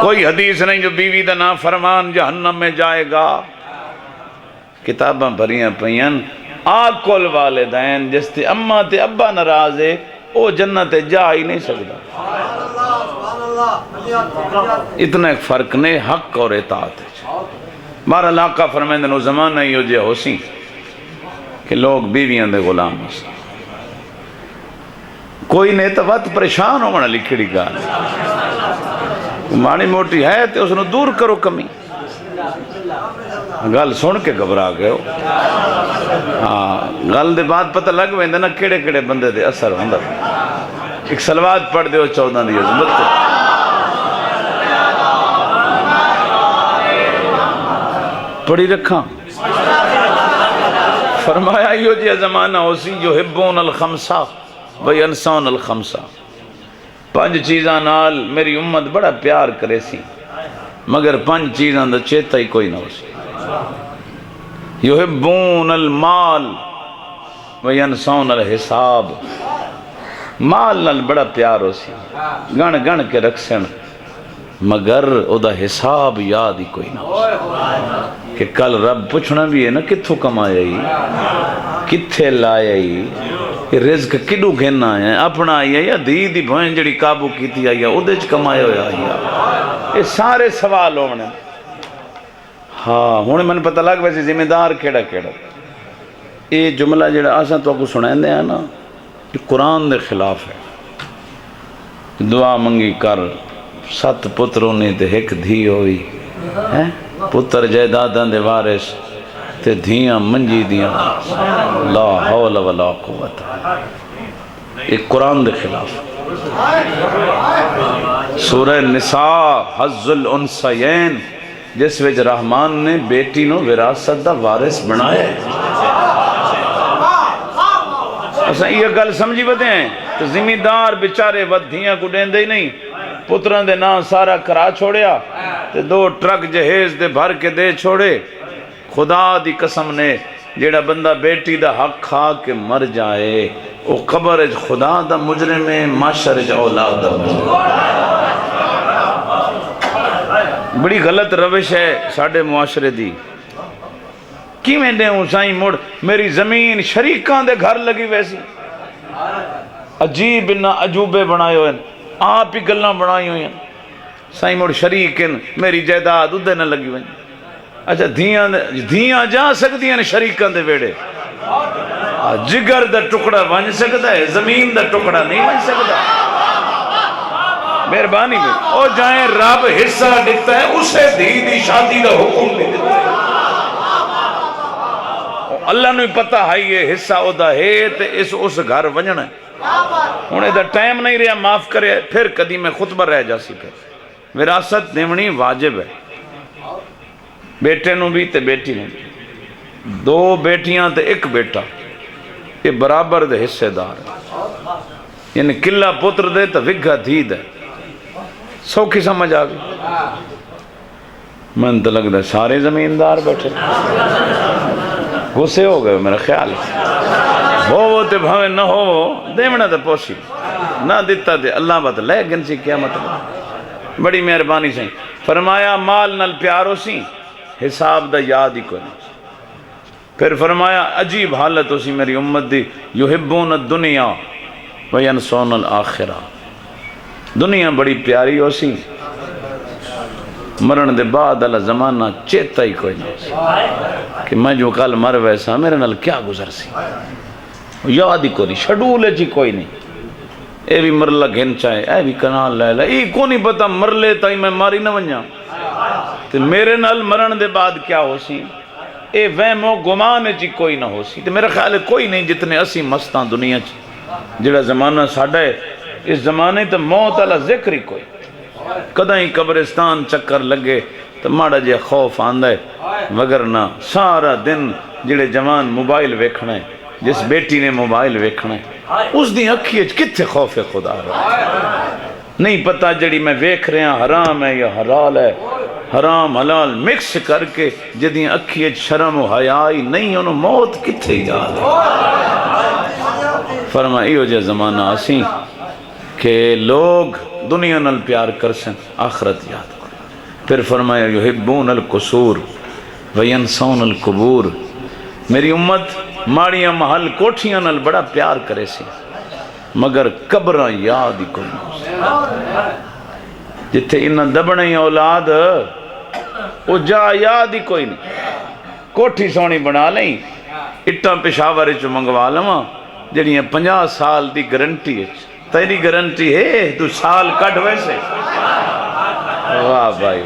کوئی حدیث نہیں جو بیوی دا نا فرمان جہنم میں جائے گا. کتاباں بھریاں پئیاں آکل والدین جس تے اماں تے ابا ناراض ہے او جنت جا ہی نہیں سکتا. اتنا ایک فرق نہیں حق اور اطاعت ہے. بہرحال آقا فرمائیں دے زمانہ ہی ہو جے ہو سی کہ لوگ بیویاں دے غلام ہو سی. کوئی نہیں تو وقت پریشان ہونا لکھڑی گال مانی موٹی ہے تو اس نے دور کرو کمی. گل سن کے گھبرا گئے ہو. گل دے بعد پتہ لگ ویندے نا کیڑے کیڑے بندے دے اثر ہوندا. ایک صلوات پڑھ دیو 14 دی عظمت پڑھی رکھاں. فرمایا یہ جی زمانہ اسی جو حبون الخمسہ وینسون الخمسہ. 5 چیزاں نال میری امت بڑا پیار کرے سی مگر 5 چیزاں دا چیتا ہی کوئی نہ ہو سی. یحبون المال وینسون الحساب. مال نال بڑا پیار ہو سی گن گن کے رکھ سن مگر او دا حساب یاد ہی کوئی نہ ہو سی کہ کل رب پوچھنا بھی ہے نا کتھوں کمایا ہی کتھے لایا ہی رزق کڈو گھنا ہے اپنا آئی ہے یا دی دی بھوئن جڑی قابو کیتی آئی ہے او دے چ کمایا ہویا آئی ہے. یہ سارے سوال ہونے. ہاں ہونے میں نے پتہ لگ ویسے ذمہ دار کیڑا کیڑا. یہ جملہ جڑا آسان تو کو سنائیں دے ہیں نا یہ قرآن دے خلاف ہے. دعا منگی کر 7 پتروں نے تے 1 دھی ہوئی پتر جائیداداں دے وارث تے دھیاں منجی دیاں لا حول ولا قوت. یہ قرآن دے خلاف. سورہ نساء حظ الانثیین جس وچ رحمان نے بیٹی نو وراثت دا وارث بنایا ہے. اساں یہ گل سمجھی بدے ہیں تو ذمہ دار بیچارے ودھیاں کو دیندے ہی نہیں. پتران دے نام سارا کرا چھوڑیا تے 2 ٹرک جہیز دے بھر کے دے چھوڑے. خدا دی قسم نے جیڑا بندہ بیٹی دا حق کھا کے مر جائے او قبر خدا دا مجرم ہے معاشر اولاد دا مجرم. بڑی غلط روش ہے ساڑھے معاشرے دی. کی میں دے ہوں سائیں مڑ میری زمین شریکان دے گھر لگی ویسی عجیب انہا عجوبے بنائے ہوئے آپ ہی گلنا بنائی ہوئے سائیں مڑ شریکن میری جائیداد ادھے نہ لگی ہوئے. اچھا دھیاں جا سکتی ہیں شریکان دے ویڑے جگر دا ٹکڑا بن سکتا ہے زمین دا ٹکڑا نہیں بن سکتا. مہربانی میں او جائیں رب حصہ دیتا ہے اسے دی شادی دا حکم نہیں دیتا ہے. اللہ نے پتہ ہے یہ حصہ او دا ہے تے اس گھر ونجنا ہے. انہیں دا ٹائم نہیں رہا معاف کرے پھر کدی میں خطبہ رہ جا سی. پھر وراثت دیونی واجب ہے بیٹے نو بھی تے بیٹی نو بھی. 2 بیٹیاں تے 1 بیٹا یہ برابر دے حصے دار ہے. یعنی کلہ پتر دے تے وگھا دھی دے. سوکھی سمجھ آگئی. من تو لگ دے سارے زمیندار بیٹھے غصے ہو گئے میرا خیال ہو تے بھاوے نہ ہو دیونا تے پوسی نہ دیتا دے اللہ بات لے گن سی کیا مطلب. بڑی مہربانی سے فرمایا مال نال پیارو سی حساب دا یاد ہی کوئی نہیں. پھر فرمایا عجیب حالت ہو سی میری امت دی یحبون الدنیا وینسون الآخرہ. دنیا بڑی پیاری ہو سی مرن دے بعد اللہ زمانہ چیتا ہی کوئی نہیں سی کہ میں جو کل مر ویسا میرے نال کیا گزر سی یاد ہی کوئی نہیں. شڈول جی کوئی نہیں. اے بھی مرلہ گھن چاہے اے بھی کنال لے لے ای کو نہیں پتا مر لے تائی میں ماری نہ ونجا تے میرے نال مرن دے بعد کیا ہو سی اے وہم و گمان جی کوئی نہ ہو سی. تے میرا خیال ہے کوئی نہیں جتنے اسی مستان دنیا چ جڑا زمانہ ساڑھا ہے اس زمانے تے موت والا ذکر ہی کوئی. کدہ ہی قبرستان چکر لگے تو ماڑا جے خوف آندہ ہے وگرنہ سارا دن جڑے جوان موبائل ویکھنا ہے جس بیٹی نے موبائل ویکھنا ہے اس دی اکھی کتھے خوف خدا رہا نہیں پتہ جڑی میں ویکھ رہے ہیں حرام ہے یا حلال ہے. حرام حلال مکس کر کے جدی اکھی شرم و حیائی نہیں انہوں موت کتھے یاد ہے. فرمائیو جے زمانہ آسیں کہ لوگ دنیا نال پیار کر سن آخرت یاد کر. پھر فرمایا یحبون القصور وینسون القبور. میری امت ماڑیاں محل کوٹھیاں نال بڑا پیار کرے سی مگر قبراں یاد ہی کوئی نہیں. جتھے انہاں دبنے اولاد وہ جا یاد ہی کوئی نہیں. کوٹھی سونی بنا لیں اٹھاں پشاور چ منگوا لواں جڑیاں 50 سال دی گارنٹی ہے. تیری گارنٹی ہے تو سال کٹ ویسے واہ بھائی.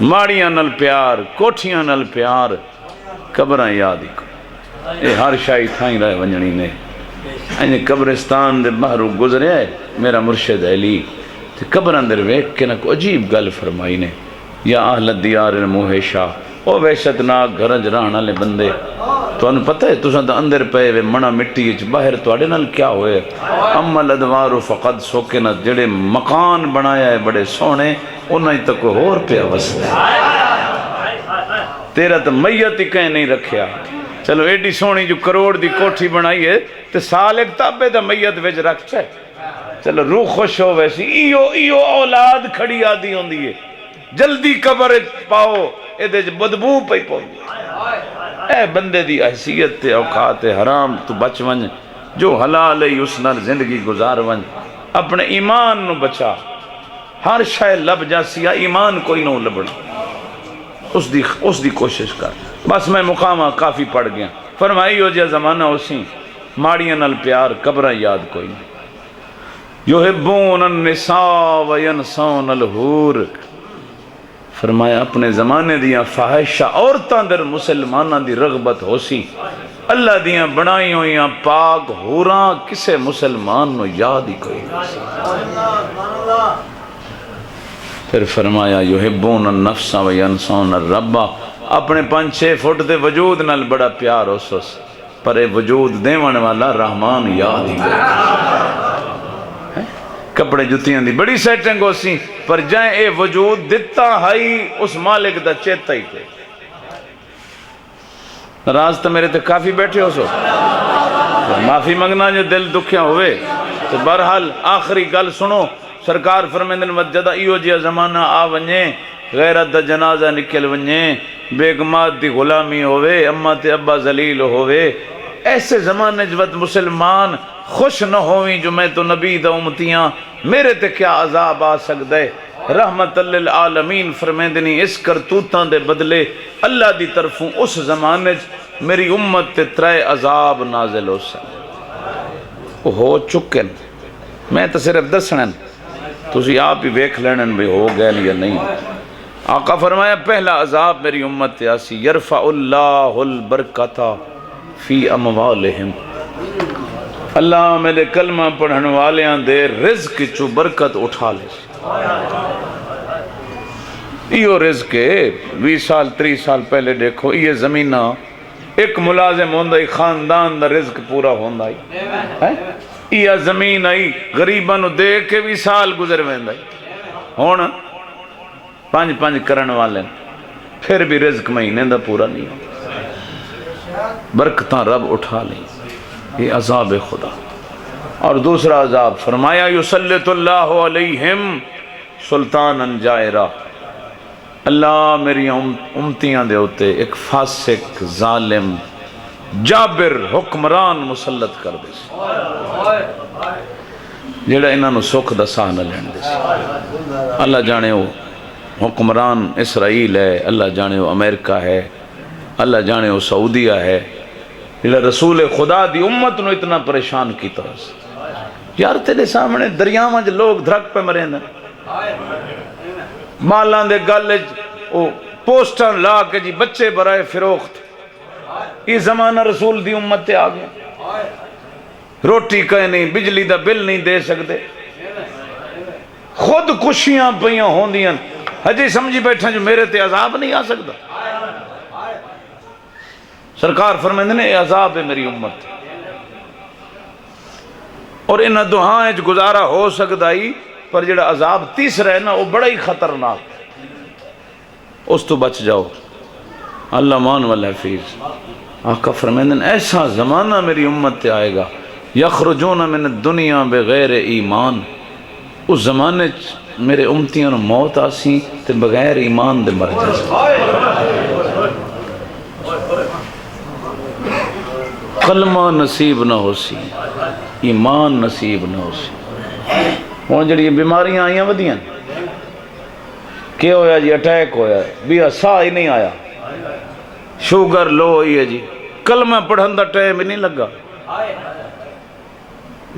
ماڑیاں نال پیار کوٹھیاں نال پیار قبراں یاد ہی کوئی. یہ ہر شائی تھائیں رہے ونجنی نے انہیں قبرستان دے باہروں گزرے ہے میرا مرشد علی تے قبر اندر ویکھ کے نہ کو عجیب گل فرمائی نے یا اہل الدیار الموحشہ او وحشتناک گھرج رہن والے بندے تو انہوں پتہ ہے تساں تا اندر پئے وے منا مٹی وچ باہر تواڈے نال کیا ہوئے اما الادوار فقد سکنت جڑے مکان بنایا ہے بڑے سونے انہاں ہی تک ہور پیا وسدا تیرا تو میت ہی کہیں نہیں رکھیا چلو ایڈی سونی جو کروڑ دی کوٹھی بنائی ہے تے سال ایک تابے دا میت وچ رکھ چاہے چلو روح خوش ہو ویسی ایو اولاد کھڑی آدھی ہوندی ہے جلدی قبر پاؤ ایدے بدبو پئی پوندی اے بندے دی حیثیت تے اوقات حرام تو بچ ونج جو حلال ہے اس نال زندگی گزار ونج اپنے ایمان نو بچا ہر شے لب جاسیا ایمان کوئی نہ لبنا اس دی کوشش کر بس میں مقامہ کافی پڑھ گیا فرمائی ہو جا زمانہ اسی ماڑیاں نال پیار قبرہ یاد کوئی نہیں یحبون النساء وینسون الحور فرمایا اپنے زمانے دیاں فاحشہ عورتاں در مسلماناں دی رغبت ہو سی اللہ دیاں بنائی ہویاں پاک حوراں کسے مسلمان نو یاد ہی کوئی نہیں پھر فرمایا یحبون النفس وینسون الرب اپنے 5-6 فٹ دے وجود نال بڑا پیار ہو سوس پر اے وجود دیوان والا رحمان یاد ہی کوئی کپڑے جتیاں دی بڑی سیٹنگ ہو سی پر جائیں اے وجود دیتا ہائی اس مالک دا چیتا ہی کوئی ناراض تو میرے تے کافی بیٹھے ہو سو معافی منگنا جو دل دکھیاں ہوئے تو بہرحال آخری گل سنو سرکار فرمیندن وجدہ ایو جیا زمانہ آ ونجے غیرت دا جنازہ نکل ونجے بیگمات دی غلامی ہوئے اماں تے ابا ذلیل ہوئے ایسے زمانے جوت مسلمان خوش نہ ہوئیں جو میں تو نبی دا امتیاں میرے تے کیا عذاب آ سکتا ہے رحمت للعالمین فرمیندنی اس کرتوتاں دے بدلے اللہ دی طرفوں اس زمانے میری امت تے 3 عذاب نازل ہو سکتے ہو چکن میں تو صرف دسنن تسی آپ ہی ویکھ لینن بھی ہو گئے یا نہیں آقا فرمایا پہلا عذاب میری امت تے آسی یرفع اللہ البرکتہ فی اموالہم اللہ میرے کلمہ پڑھن والیاں دے رزق چو برکت اٹھا لے یہ رزق ہے 20 سال 30 سال پہلے دیکھو یہ زمینہ ایک ملازم ہوندائی خاندان دا رزق پورا ہوندائی یہ زمین آئی غریباں نو دے کے بھی سال گزر ویندائی ہون 5 کرن والے پھر بھی رزق مہینے دا پورا نہیں ہوتا برکتاں رب اٹھا لیں یہ عذاب خدا اور دوسرا عذاب فرمایا یسلط اللہ علیہم سلطانا جائرہ اللہ میری امتیاں دے ہوتے ایک فاسق ظالم جابر حکمران مسلط کر دے جیڑا انہاں نو سکھ دا ساہ نہ لین دے اللہ جانے ہو حکمران اسرائیل ہے اللہ جانے ہو امریکہ ہے اللہ جانے ہو سعودیہ ہے جیڑا رسول خدا دی امت نو اتنا پریشان کی طرح یار تیرے سامنے دریاواں جو لوگ دھرک پہ مرے ہیں مالان دے گلے پوسٹر لا کے جی بچے برائے فروخت یہ زمانہ رسول دی امت تے آ گیا روٹی کہیں نہیں بجلی دا بل نہیں دے سکتے خود کشیاں پہیاں ہوندیاں ہجے سمجھی بیٹھا جو میرے تے عذاب نہیں آ سکتا سرکار فرمیندے نے یہ عذاب ہے میری امت اور انہاں دعائیں گزارا ہو سکتا ہی پر جڑا عذاب تیسرا ہے نا وہ بڑا ہی خطرناک اس تو بچ جاؤ اللہ مان والحفیظ آقا فرمیندن ایسا زمانہ میری امت تے آئے گا یخرجون من الدنیا بغیر ایمان اس زمانے میرے امتیاں نو موت آسی تے بغیر ایمان دے مر جائے کلمہ نصیب نہ ہو سی ایمان نصیب نہ ہو سی ہون جڑی بیماریاں آئیاں ودیاں کیا ہویا جی اٹیک ہویا بھی سا ہی نہیں آیا شوگر لو ہوئی ہے جی کلمہ پڑھن دا ٹائم نہیں لگا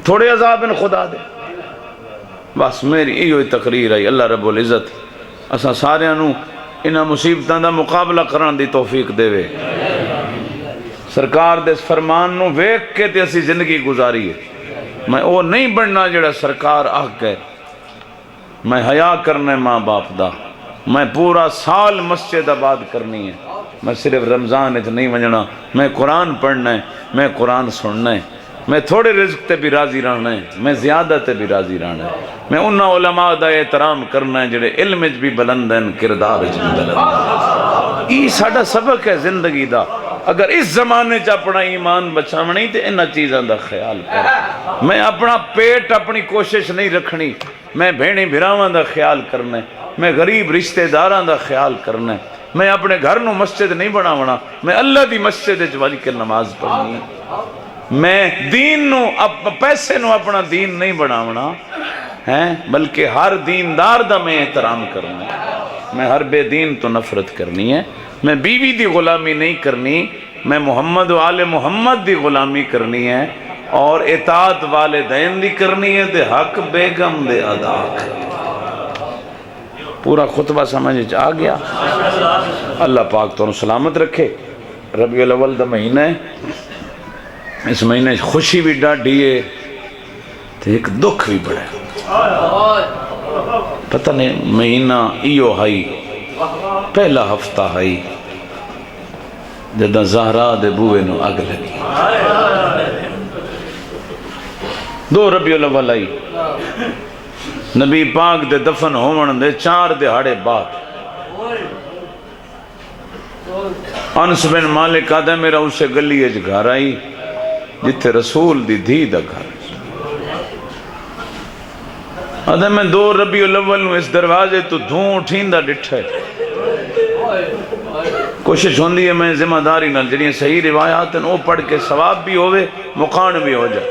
تھوڑے عذاب ان خدا دے بس میری ایوئی تقریر آئی اللہ رب العزت اسا سارے انہوں انہاں مصیبتاں دا مقابلہ کرن دی توفیق دے وے سرکار دے فرمان نو ویکھ کے تے اسی زندگی گزاری ہے میں وہ نہیں بننا جڑا سرکار آہ گئے میں حیا کرنا ماں باپ دا، میں پورا سال مسجد آباد کرنی ہے، میں صرف رمضان اچ نہیں ونجنا، میں قرآن پڑھنا ہے، میں قرآن سننا ہے، میں تھوڑے رزق تے بھی راضی رہنا ہے، میں زیادہ تے بھی راضی رہنا ہے، میں انہاں علماء دا احترام کرنا ہے جڑے علم وچ بھی بلند ہیں، کردار وچ بھی بلند ہیں۔ یہ ساڈا سبق ہے زندگی دا۔ اگر اس زمانے چ اپنا ایمان بچاونی تے انہاں چیزاں دا خیال کر۔ میں اپنا پیٹ اپنی کوشش نہیں رکھنی، میں بھیڑی بھراواں دا خیال کرنا ہے، میں غریب رشتہ داراں دا خیال کرنا ہے، میں اپنے گھر نو مسجد نہیں بناونا، میں اللہ دی مسجد وچ وج کے نماز پڑھنی ہے، میں دین نو پیسے نو اپنا دین نہیں بناونا ہے، بلکہ ہر دیندار دا میں احترام کرنا ہے، میں ہر بے دین تو نفرت کرنی ہے، میں بیوی دی غلامی نہیں کرنی، میں محمد و آل محمد دی غلامی کرنی ہے، اور اطاعت والدین دی کرنی ہے تے حق بیگم دے ادا کرنی ہے۔ پورا خطبہ سمجھ آ گیا؟ اللہ پاک تو سلامت رکھے۔ ربیع الاول دا مہینہ ہے، اس مہینے خوشی بھی ڈاڈھی ہے تے ایک دکھ بھی بڑا ہے۔ پتہ نہیں مہینہ ایو ہائی پہلا ہفتہ ہائی جدہ زہرا دے بوئے نو اگ لگی، 2 ربیع الاول آئی، نبی پاک دے دفن ہون دے 4 دہاڑے بعد انس بن مالک آدھا میرا اسے گلی اچ گھر آئی جتھے رسول دی دھی دا گھر، آدھا میں 2 ربیع الاول نو اس دروازے تو دھوں اٹھیندہ ڈٹھا ہے۔ کوشش ہوندی ہے میں ذمہ داری نہ جڑیاں صحیح روایات ہیں وہ پڑھ کے ثواب بھی ہوئے مقان بھی ہو جائے۔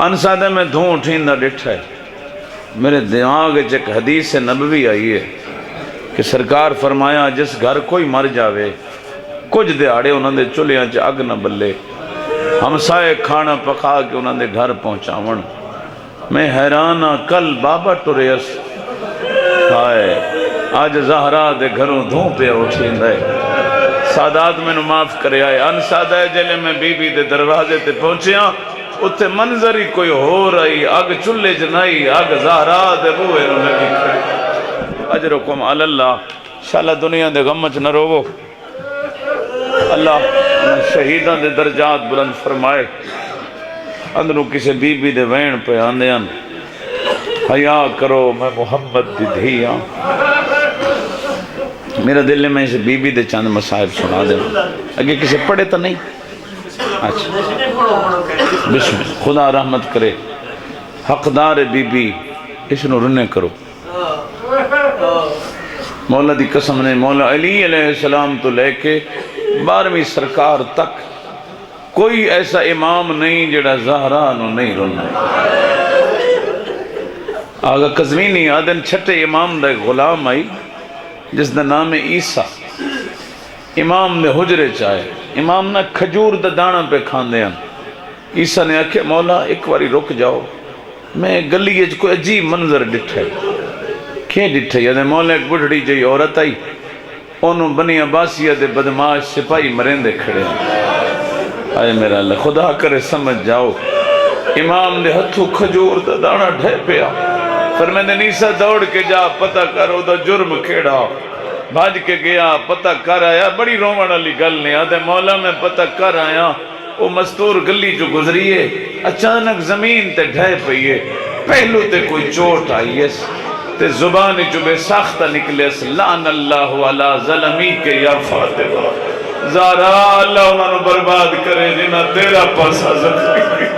انس آدھا میں دھوں اٹھیندہ ڈٹھا ہے، میرے دماغ ایک حدیث نبوی آئی ہے کہ سرکار فرمایا جس گھر کوئی مر جاوے کچھ دیہاڑے انہوں نے چولیاں چ اگ نہ بلے، ہمسائے کھانا پکا کے انہوں نے گھر پہنچاون۔ میں حیرانہ کل بابا ٹریس ہائے آج زہرا دے گھروں دھوں پہ اٹھیندہ ہے۔ سادات میں نو معاف کرے آئے، انسادہ ہے جلے میں بی بی دے دروازے تے پہنچیاں اتھے منظر ہی کوئی ہو رہی، اگ چلے جنائی، اگ زہرا دے بوئے نو لگی کھڑی۔ اجرکم اللہ، انشاءاللہ دنیا دے غمچ نہ روو، اللہ شہیدان دے درجات بلند فرمائے۔ اندروں کسے بی بی دے وین پہ آندیاں حیا کرو میں محمد دی دھیاں۔ میرا دل میں اسے بی بی دے چاند مسائب سنا دے، اگر کسے پڑھے تو نہیں؟ اچھا بسم اللہ، خدا رحمت کرے، حقدار بی بی اس نو رنے کرو۔ مولا دی قسم نے مولا علی علیہ السلام تو لے کے 12ویں سرکار تک کوئی ایسا امام نہیں جڑا زہرا نو نہیں رونا۔ آگا قزوینی آدن چھٹے امام دا غلام آئی جس دا نام ہے عیسیٰ، امام دے حجرے چاہے، امام نہ کھجور دا دانا پہ کھاندے ہیں۔ عیسیٰ نے آکھے مولا ایک واری رک جاؤ، میں گلی اچ کوئی عجیب منظر ڈٹھے۔ کیا ڈٹھے؟ یعنی مولا ایک بڑھڑی جئی عورت آئی، انہوں بنی عباسیہ دے بدماش سپاہی مرندے کھڑے ہیں۔ آئے میرا اللہ خدا کرے سمجھ جاؤ، امام دے ہتھو کھجور دا دانا ڈھے پیا، فرمیندے نیسا دوڑ کے جا پتہ کرو دا جرم کھیڑا، بھاج کے گیا پتہ کر آیا، بڑی رومن علی گل نہیں آدھے مولا میں پتہ کر آیا، وہ مستور گلی جو گزریے اچانک زمین تے ڈھے پئیے، پہلو تے کوئی چوٹ آئیس تے زبانی جو بے ساختہ نکلیس، لعن اللہ علی ظلمی کے یا فاطمہ، زارا اللہ انہوں نے برباد کرے جنہ تیرا پاسا زخمی۔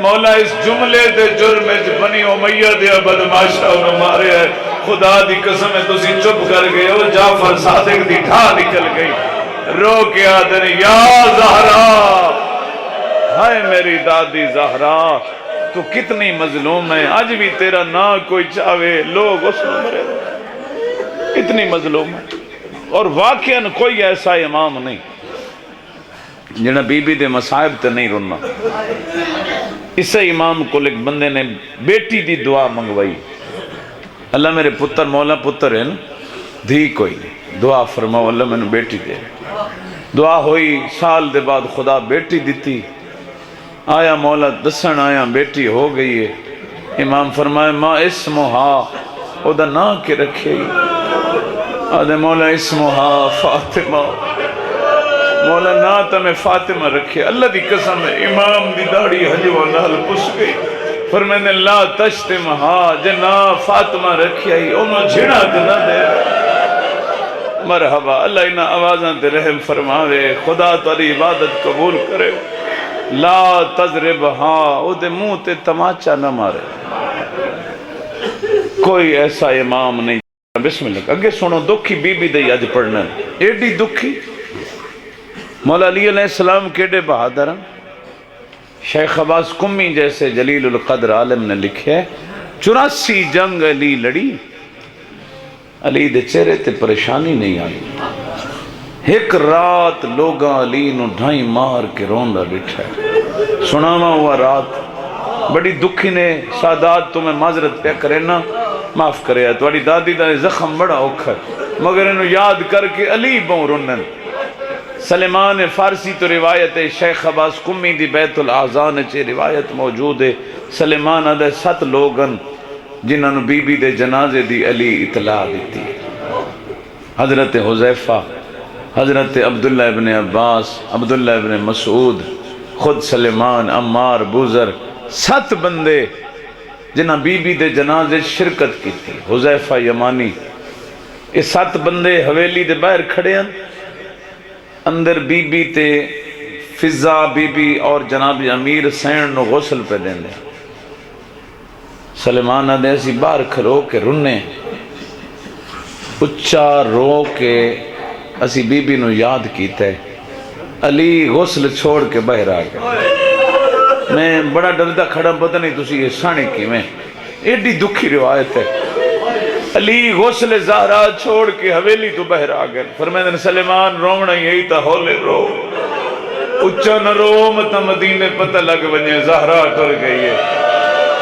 مولا اس جملے دے جرمج بنی امیہ دیا بدماشا انہوں مارے ہے، خدا دی قسم ہے تسی چپ کر گئے ہو، جعفر صادق دی ڈھا نکل گئی، رو کے آدھن یا زہرا، ہائے میری دادی زہرا تو کتنی مظلوم ہے، آج بھی تیرا نہ کوئی چاہوے، لوگ اس میں مرے کتنی مظلوم ہے۔ اور واقعاً کوئی ایسا امام نہیں جنہاں بی بی دے مصائب تے نہیں رونا۔ اسے امام کو ایک بندے نے بیٹی دی دعا منگوائی، اللہ میرے پتر مولا پتر ہے نا دھی کوئی نہیں، دعا فرماؤ اللہ میں نے بیٹی دے۔ دعا ہوئی، سال دے بعد خدا بیٹی دیتی، آیا مولا دسن آیا بیٹی ہو گئی ہے. امام فرمائے ما اسمہا او دا نا کے رکھے گی. آدھے مولا اسمہا فاطمہ، مولا نا تمہیں فاطمہ رکھے. اللہ دی قسم ہے امام دی داڑھی حجو نال پس گئی. فرمائے لا تشتمہا جنا فاطمہ رکھے ہی انہوں جھڑا کنا دے. مرحبا. اللہ انہا آوازاں تے رحم فرماوے. خدا تاری عبادت قبول کرے. لا تضربہا او دے منہ تے تماچا نہ مارے. کوئی ایسا امام نہیں. بسم اللہ. اگے سنو دکھی بی بی دے اج پڑھنا ایڈی دکھی. مولا علی علیہ السلام کیڑے بہادر ہیں. شیخ عباس قمی جیسے جلیل القدر عالم نے لکھے 84 جنگ علی لڑی، علی دے چہرے تے پریشانی نہیں آئی. ایک رات لوگاں علی نو ڈھائی مار کے روندا ڈٹھا. سناواں ہوا رات بڑی دکھی نے. سادات تمہیں معذرت پہ کرے نا معاف کرے. تواڈی دادی دا زخم بڑا اوکھا مگر انہوں یاد کر کے علی بوں رونن. سلیمان فارسی تو روایت ہے. شیخ عباس قمی دی بیت الاعزان چے روایت موجود ہے. سلیمان آدھے 7 لوگن جنہاں نو بی بی دے جنازے دی علی اطلاع دیتی. حضرت حذیفہ، حضرت عبداللہ ابن عباس، عبداللہ ابن مسعود، خود سلیمان، عمار، بوزر، 7 بندے جنہاں بی بی دے جنازے شرکت کی تھی. حذیفہ یمانی. یہ 7 بندے حویلی دے باہر کھڑے ہیں. اندر بی بی تے فضا بی بی اور جناب امیر حسین نو غسل پہ دیں دے. سلیمان آدھے اسی باہر کھرو کے رنے اچھا رو کے اسی بی بی نو یاد کیتا ہے. علی غسل چھوڑ کے باہر آ گئے. میں بڑا ڈردہ کھڑا پتہ نہیں تسی یہ سانے کی میں ایڈی دکھی روایت ہے. علی غسل زہرا چھوڑ کے حویلی تو باہر آ گئے. فرمائے سلیمان رونا یہی تا ہولے رو اچھا نہ رو متا مدینے پتہ لگ بنے زہرا ٹر گئی ہے.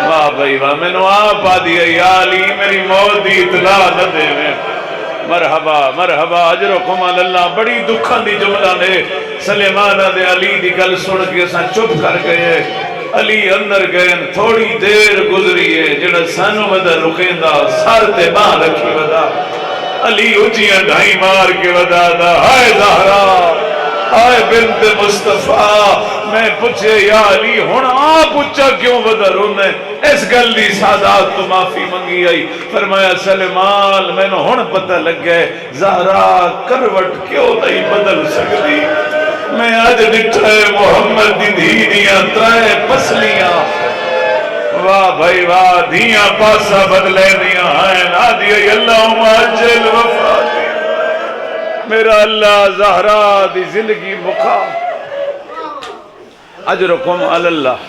واہ بھائی واہ. میں نو آپ آ دیا یا علی میری موت دی اطلاع نہ دے میں. مرحبا مرحبا اجرکم اللہ. بڑی دکھاں دی جملہ نے. سلیمان دے علی دی گل سن کے اساں چپ کر گئے. علی اندر گئے. تھوڑی دیر گزری ہے جڑا سانو ودا رکیندا سر تے باں رکھی ودا. علی اچھیاں ڈھائی مار کے ودا دا ہائے زہرا ہائے بنت مصطفیٰ. میں پوچھے یا علی ہن آپ اچھا کیوں ودا رونے؟ اس گل دی سادات تو معافی منگی آئی. فرمایا سلیمان میں نے ہن پتہ لگ گئے زہرا کروٹ کیوں نہیں بدل سکتی. میں آج ڈٹھے محمد دی دھی دیاں 3 پسلیاں. واہ بھائی واہ. دھیاں پاسا بدلے دیاں ہیں. آدھی اللہم اجل وفاتی. میرا اللہ زہرا دی زندگی مکھا. اجرکم اللہ.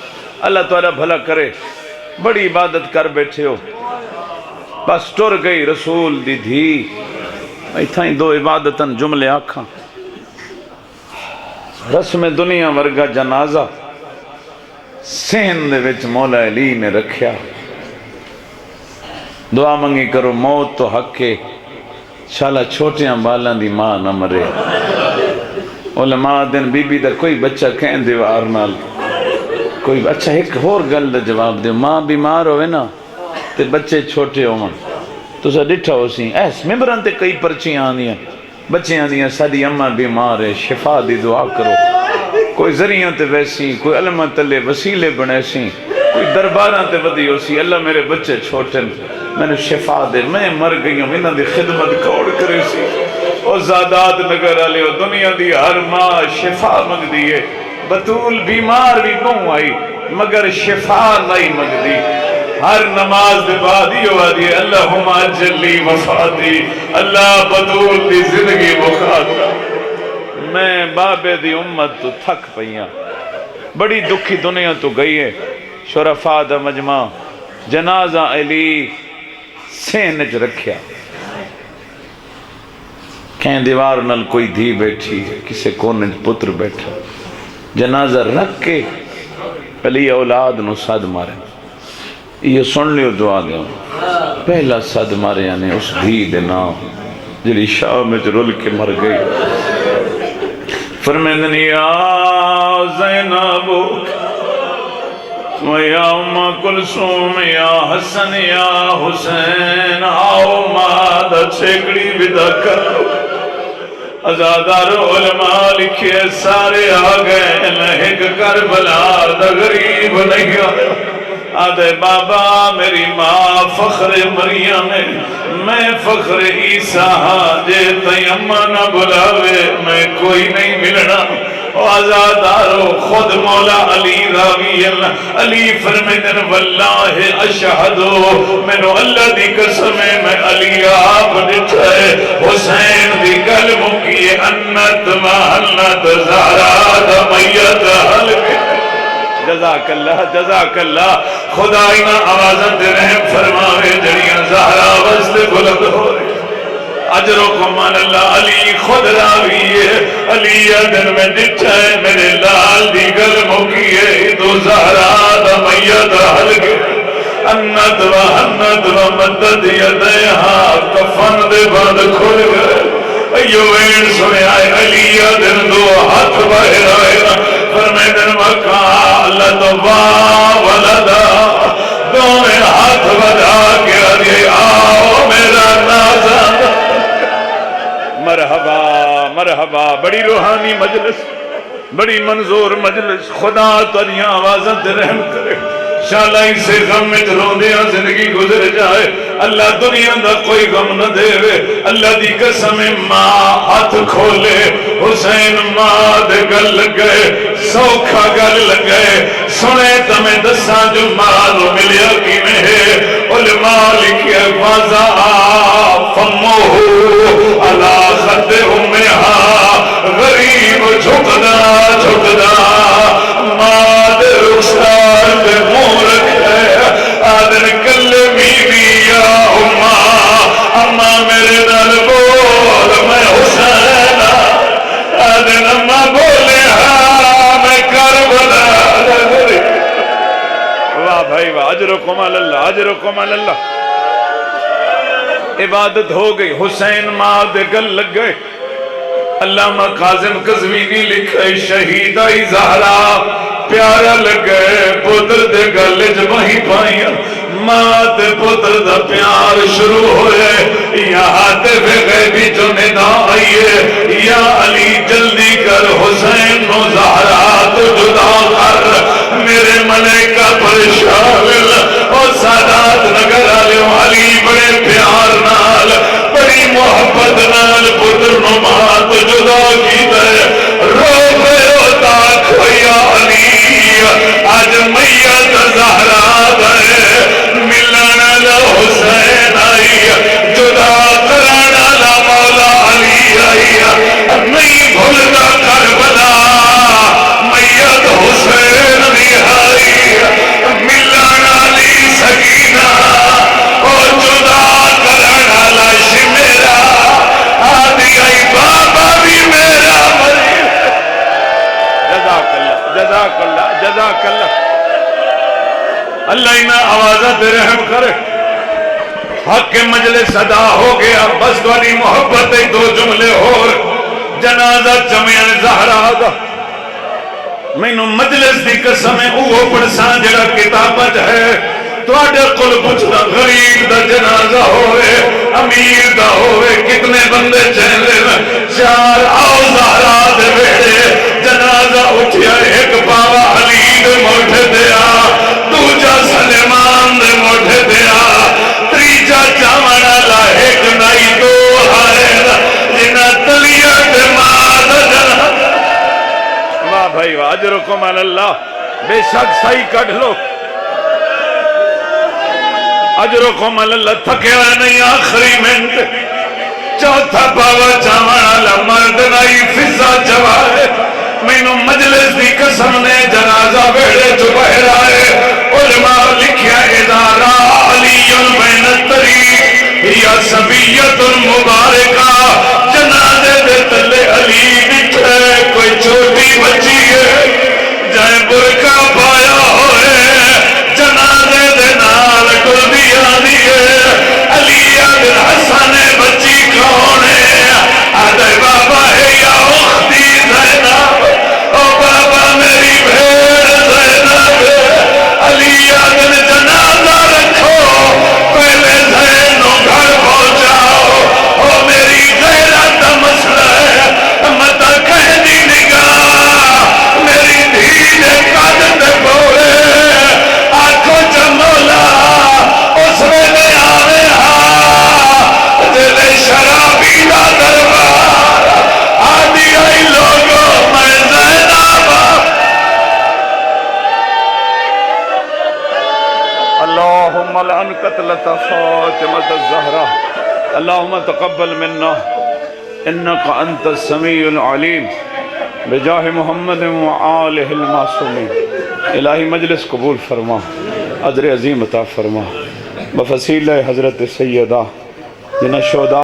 اللہ تعالیٰ بھلا کرے. بڑی عبادت کر بیٹھے ہو بس ٹر گئی رسول دی دھی. ایتھائیں 2 عبادتاں جملے آکھاں. رسم دنیا ورگا جنازہ سین دے وچ مولا علی نے رکھیا. دعا منگی کرو موت تو حق کے شالا چھوٹیاں بالاں دی ماں نہ مرے. علماء دن بی بی دا کوئی بچہ کہیں دیوار نال کوئی. اچھا ایک اور گل دا جواب دے. ماں بیمار ہوئے نا تے بچے چھوٹے ہوئے تو سا ڈٹھا ہو سی ایس ممبران تے کئی پرچیاں آنیاں بچے آنیاں سادی اماں بیمار ہے شفا دی دعا کرو. کوئی ذریعہ تے ویسی کوئی علمہ تلے وسیلے بنے سی کوئی درباراں تے ودی ہو سی. اللہ میرے بچے چھوٹے میں نے شفا دے. میں مر گئی ہوں انہاں دی خدمت کوڑ کرے سی. او زادات نگر والے دنیا دی ہر ماں شفا منگ دیئے. بطول بیمار بھی بہوں آئی مگر شفا نہیں منگ دی. ہر نماز دے بعد ہی ہوا دی اللہم اجلی وفاتی. اللہ بطول دی زندگی مخاطر. میں بابے دی امت تو تھک پئیاں. بڑی دکھی دنیا تو گئی ہے. شرفاء دا مجمع جنازہ علی سین وچ رکھیا. کہیں دیوار نال کوئی دھی بیٹھی کسے کونے پتر بیٹھا. جنازہ رکھ کے علی اولاد نو صد مارے. یہ سن لیو دعا دے. پہلا صد مارے یعنی اس دھی دے نام جلی شاہ میں رل کے مر گئی. فرمیندن یا زینب ویا ام کلثوم یا حسن یا حسین آؤ ماں دا چھیکڑی بدا کرو ازادار علماء لکھے سارے آگئے لہک کربلا دا غریب نہیں آیا آدھے بابا میری ماں فخر مریم ہے میں فخر عیسیٰ ہاں جے تیمہ نہ بلاوے میں کوئی نہیں ملنا آزادارو خود مولا علی راوی اللہ علی فرمیدن واللہ اشہدو منو اللہ دی قسم ہے میں علی آپ نٹھائے حسین دی گل مکی انت محلت زہرات میت حلق جزاک اللہ خداینا آوازت رحم فرماوے جڑیاں زہرا وسط بلند ہو رہے اجرکم اللہ علی خود راوی ہے علی دن میں ڈٹھا ہے میرے لال دی گل مکی ہے تو زہرا دا میت حلق انت و مدد یدیہا کفن دے بند کھل گئے ایو وین سنے آئے علی دن دو ہاتھ باہر آئے فرمیدن مکہ اللہ تو ولدا دونیں ہاتھ بدا کے آئے آؤ میرا نازن مرحبا مرحبا بڑی روحانی مجلس بڑی منظور مجلس خدا تریاں آوازت رحم کرے شالائی سے غم میں روندیاں زندگی گزر جائے اللہ دنیا دا کوئی غم نہ دے اللہ دی قسم ماں ہاتھ کھولے حسین ماں دے گل لگئے سوکھا گل لگئے سنے تمہیں دساں جو مالو ملیا کی میں ہے علماء لکھے وازا فموہو علا خد امہا غریب جھکدا جھکدا ماں دے رخسار دے مورک ہے آدن کلمی بیا اماں میرے نال بول میں حسین آدن اماں بولے ہاں میں کربلا واہ بھائی واہ اجرکم اللہ اجرکم اللہ عبادت ہو گئی حسین ماں دے گل لگ گئے علامہ قاسم قزوینی لکھے شہیدائی زہرا پیارا لگے پتر دے گل جمعی پائیاں ماں تے پتر دا پیار شروع ہوئے یہاں تے بے غیبی جو ندا آئیے یا علی جلدی کر حسین نو زہرا تو جدا کر میرے ملکہ پریشان اور سادات نگر آلے علی بڑے پیار نال بڑی محبت نال پتر نو ماں تو جدا کی دے رو پہ ہوتا کھویا علی آج میت زہرا دے ملنا حسین آئی جدا کرانا لا مولا علی آئی نہیں بھولتا کربلا میت حسین بھی آئی ملنا لی سکینہ اور جدا کرانا لاش میرا آدھی آئی بابا بھی میرا مری جزاک اللہ جزاک اللہ جزاک اللہ اللہ انہا آوازت رحم کرے حق کے مجلس ادا ہو گیا بس دوانی محبت دو جملے اور جنازہ چمین زہرا دا میں نو مجلس دی قسم اوہ پڑسان جڑا کتابت ہے تو آڈے قل پچھنا غریب دا جنازہ ہوئے امیر دا ہوئے کتنے بندے چہلے میں چار آؤ زہرا دے بیڑے جنازہ اٹھیا ایک پاوا علی دے موٹھے دیا دوجا سلیمان دے موٹھے دیا تریجا جامنا لاہک نائی دو ہائے جنہ تلیا دے ماد جنہ واہ بھائی واہ اجرکم اللہ بے شک صحیح کڑھ لو اجرکم اللہ تھکیا نہیں آخری منٹ چوتھا پاوا جامنا مرد نائی فضا جوائے میں نو مجلس دی قسم نے جنازہ بیڑے جو بہر آئے علماء لکھیا ادارہ علی بین الطریق یا سبیت المبارکہ جنازے دے تلے علی بٹھے کوئی چھوٹی بچی ہے جائے برکہ پایا ہوئے جنازے دے نال کل دیا دیئے علی بن حسن بچی کون ہے آدھے بابا ہے یا اختی زینب او بابا میری بھیڑ زینب اللهم لعن قتلة فاطمة الزهراء اللهم تقبل منا انك انت السمیع العلیم بجاہ محمد وآلہ المعصومین۔ الہی مجلس قبول فرما، اجر عظیم عطا فرما، بفضیلہ حضرت سیدہ جنہ شہداء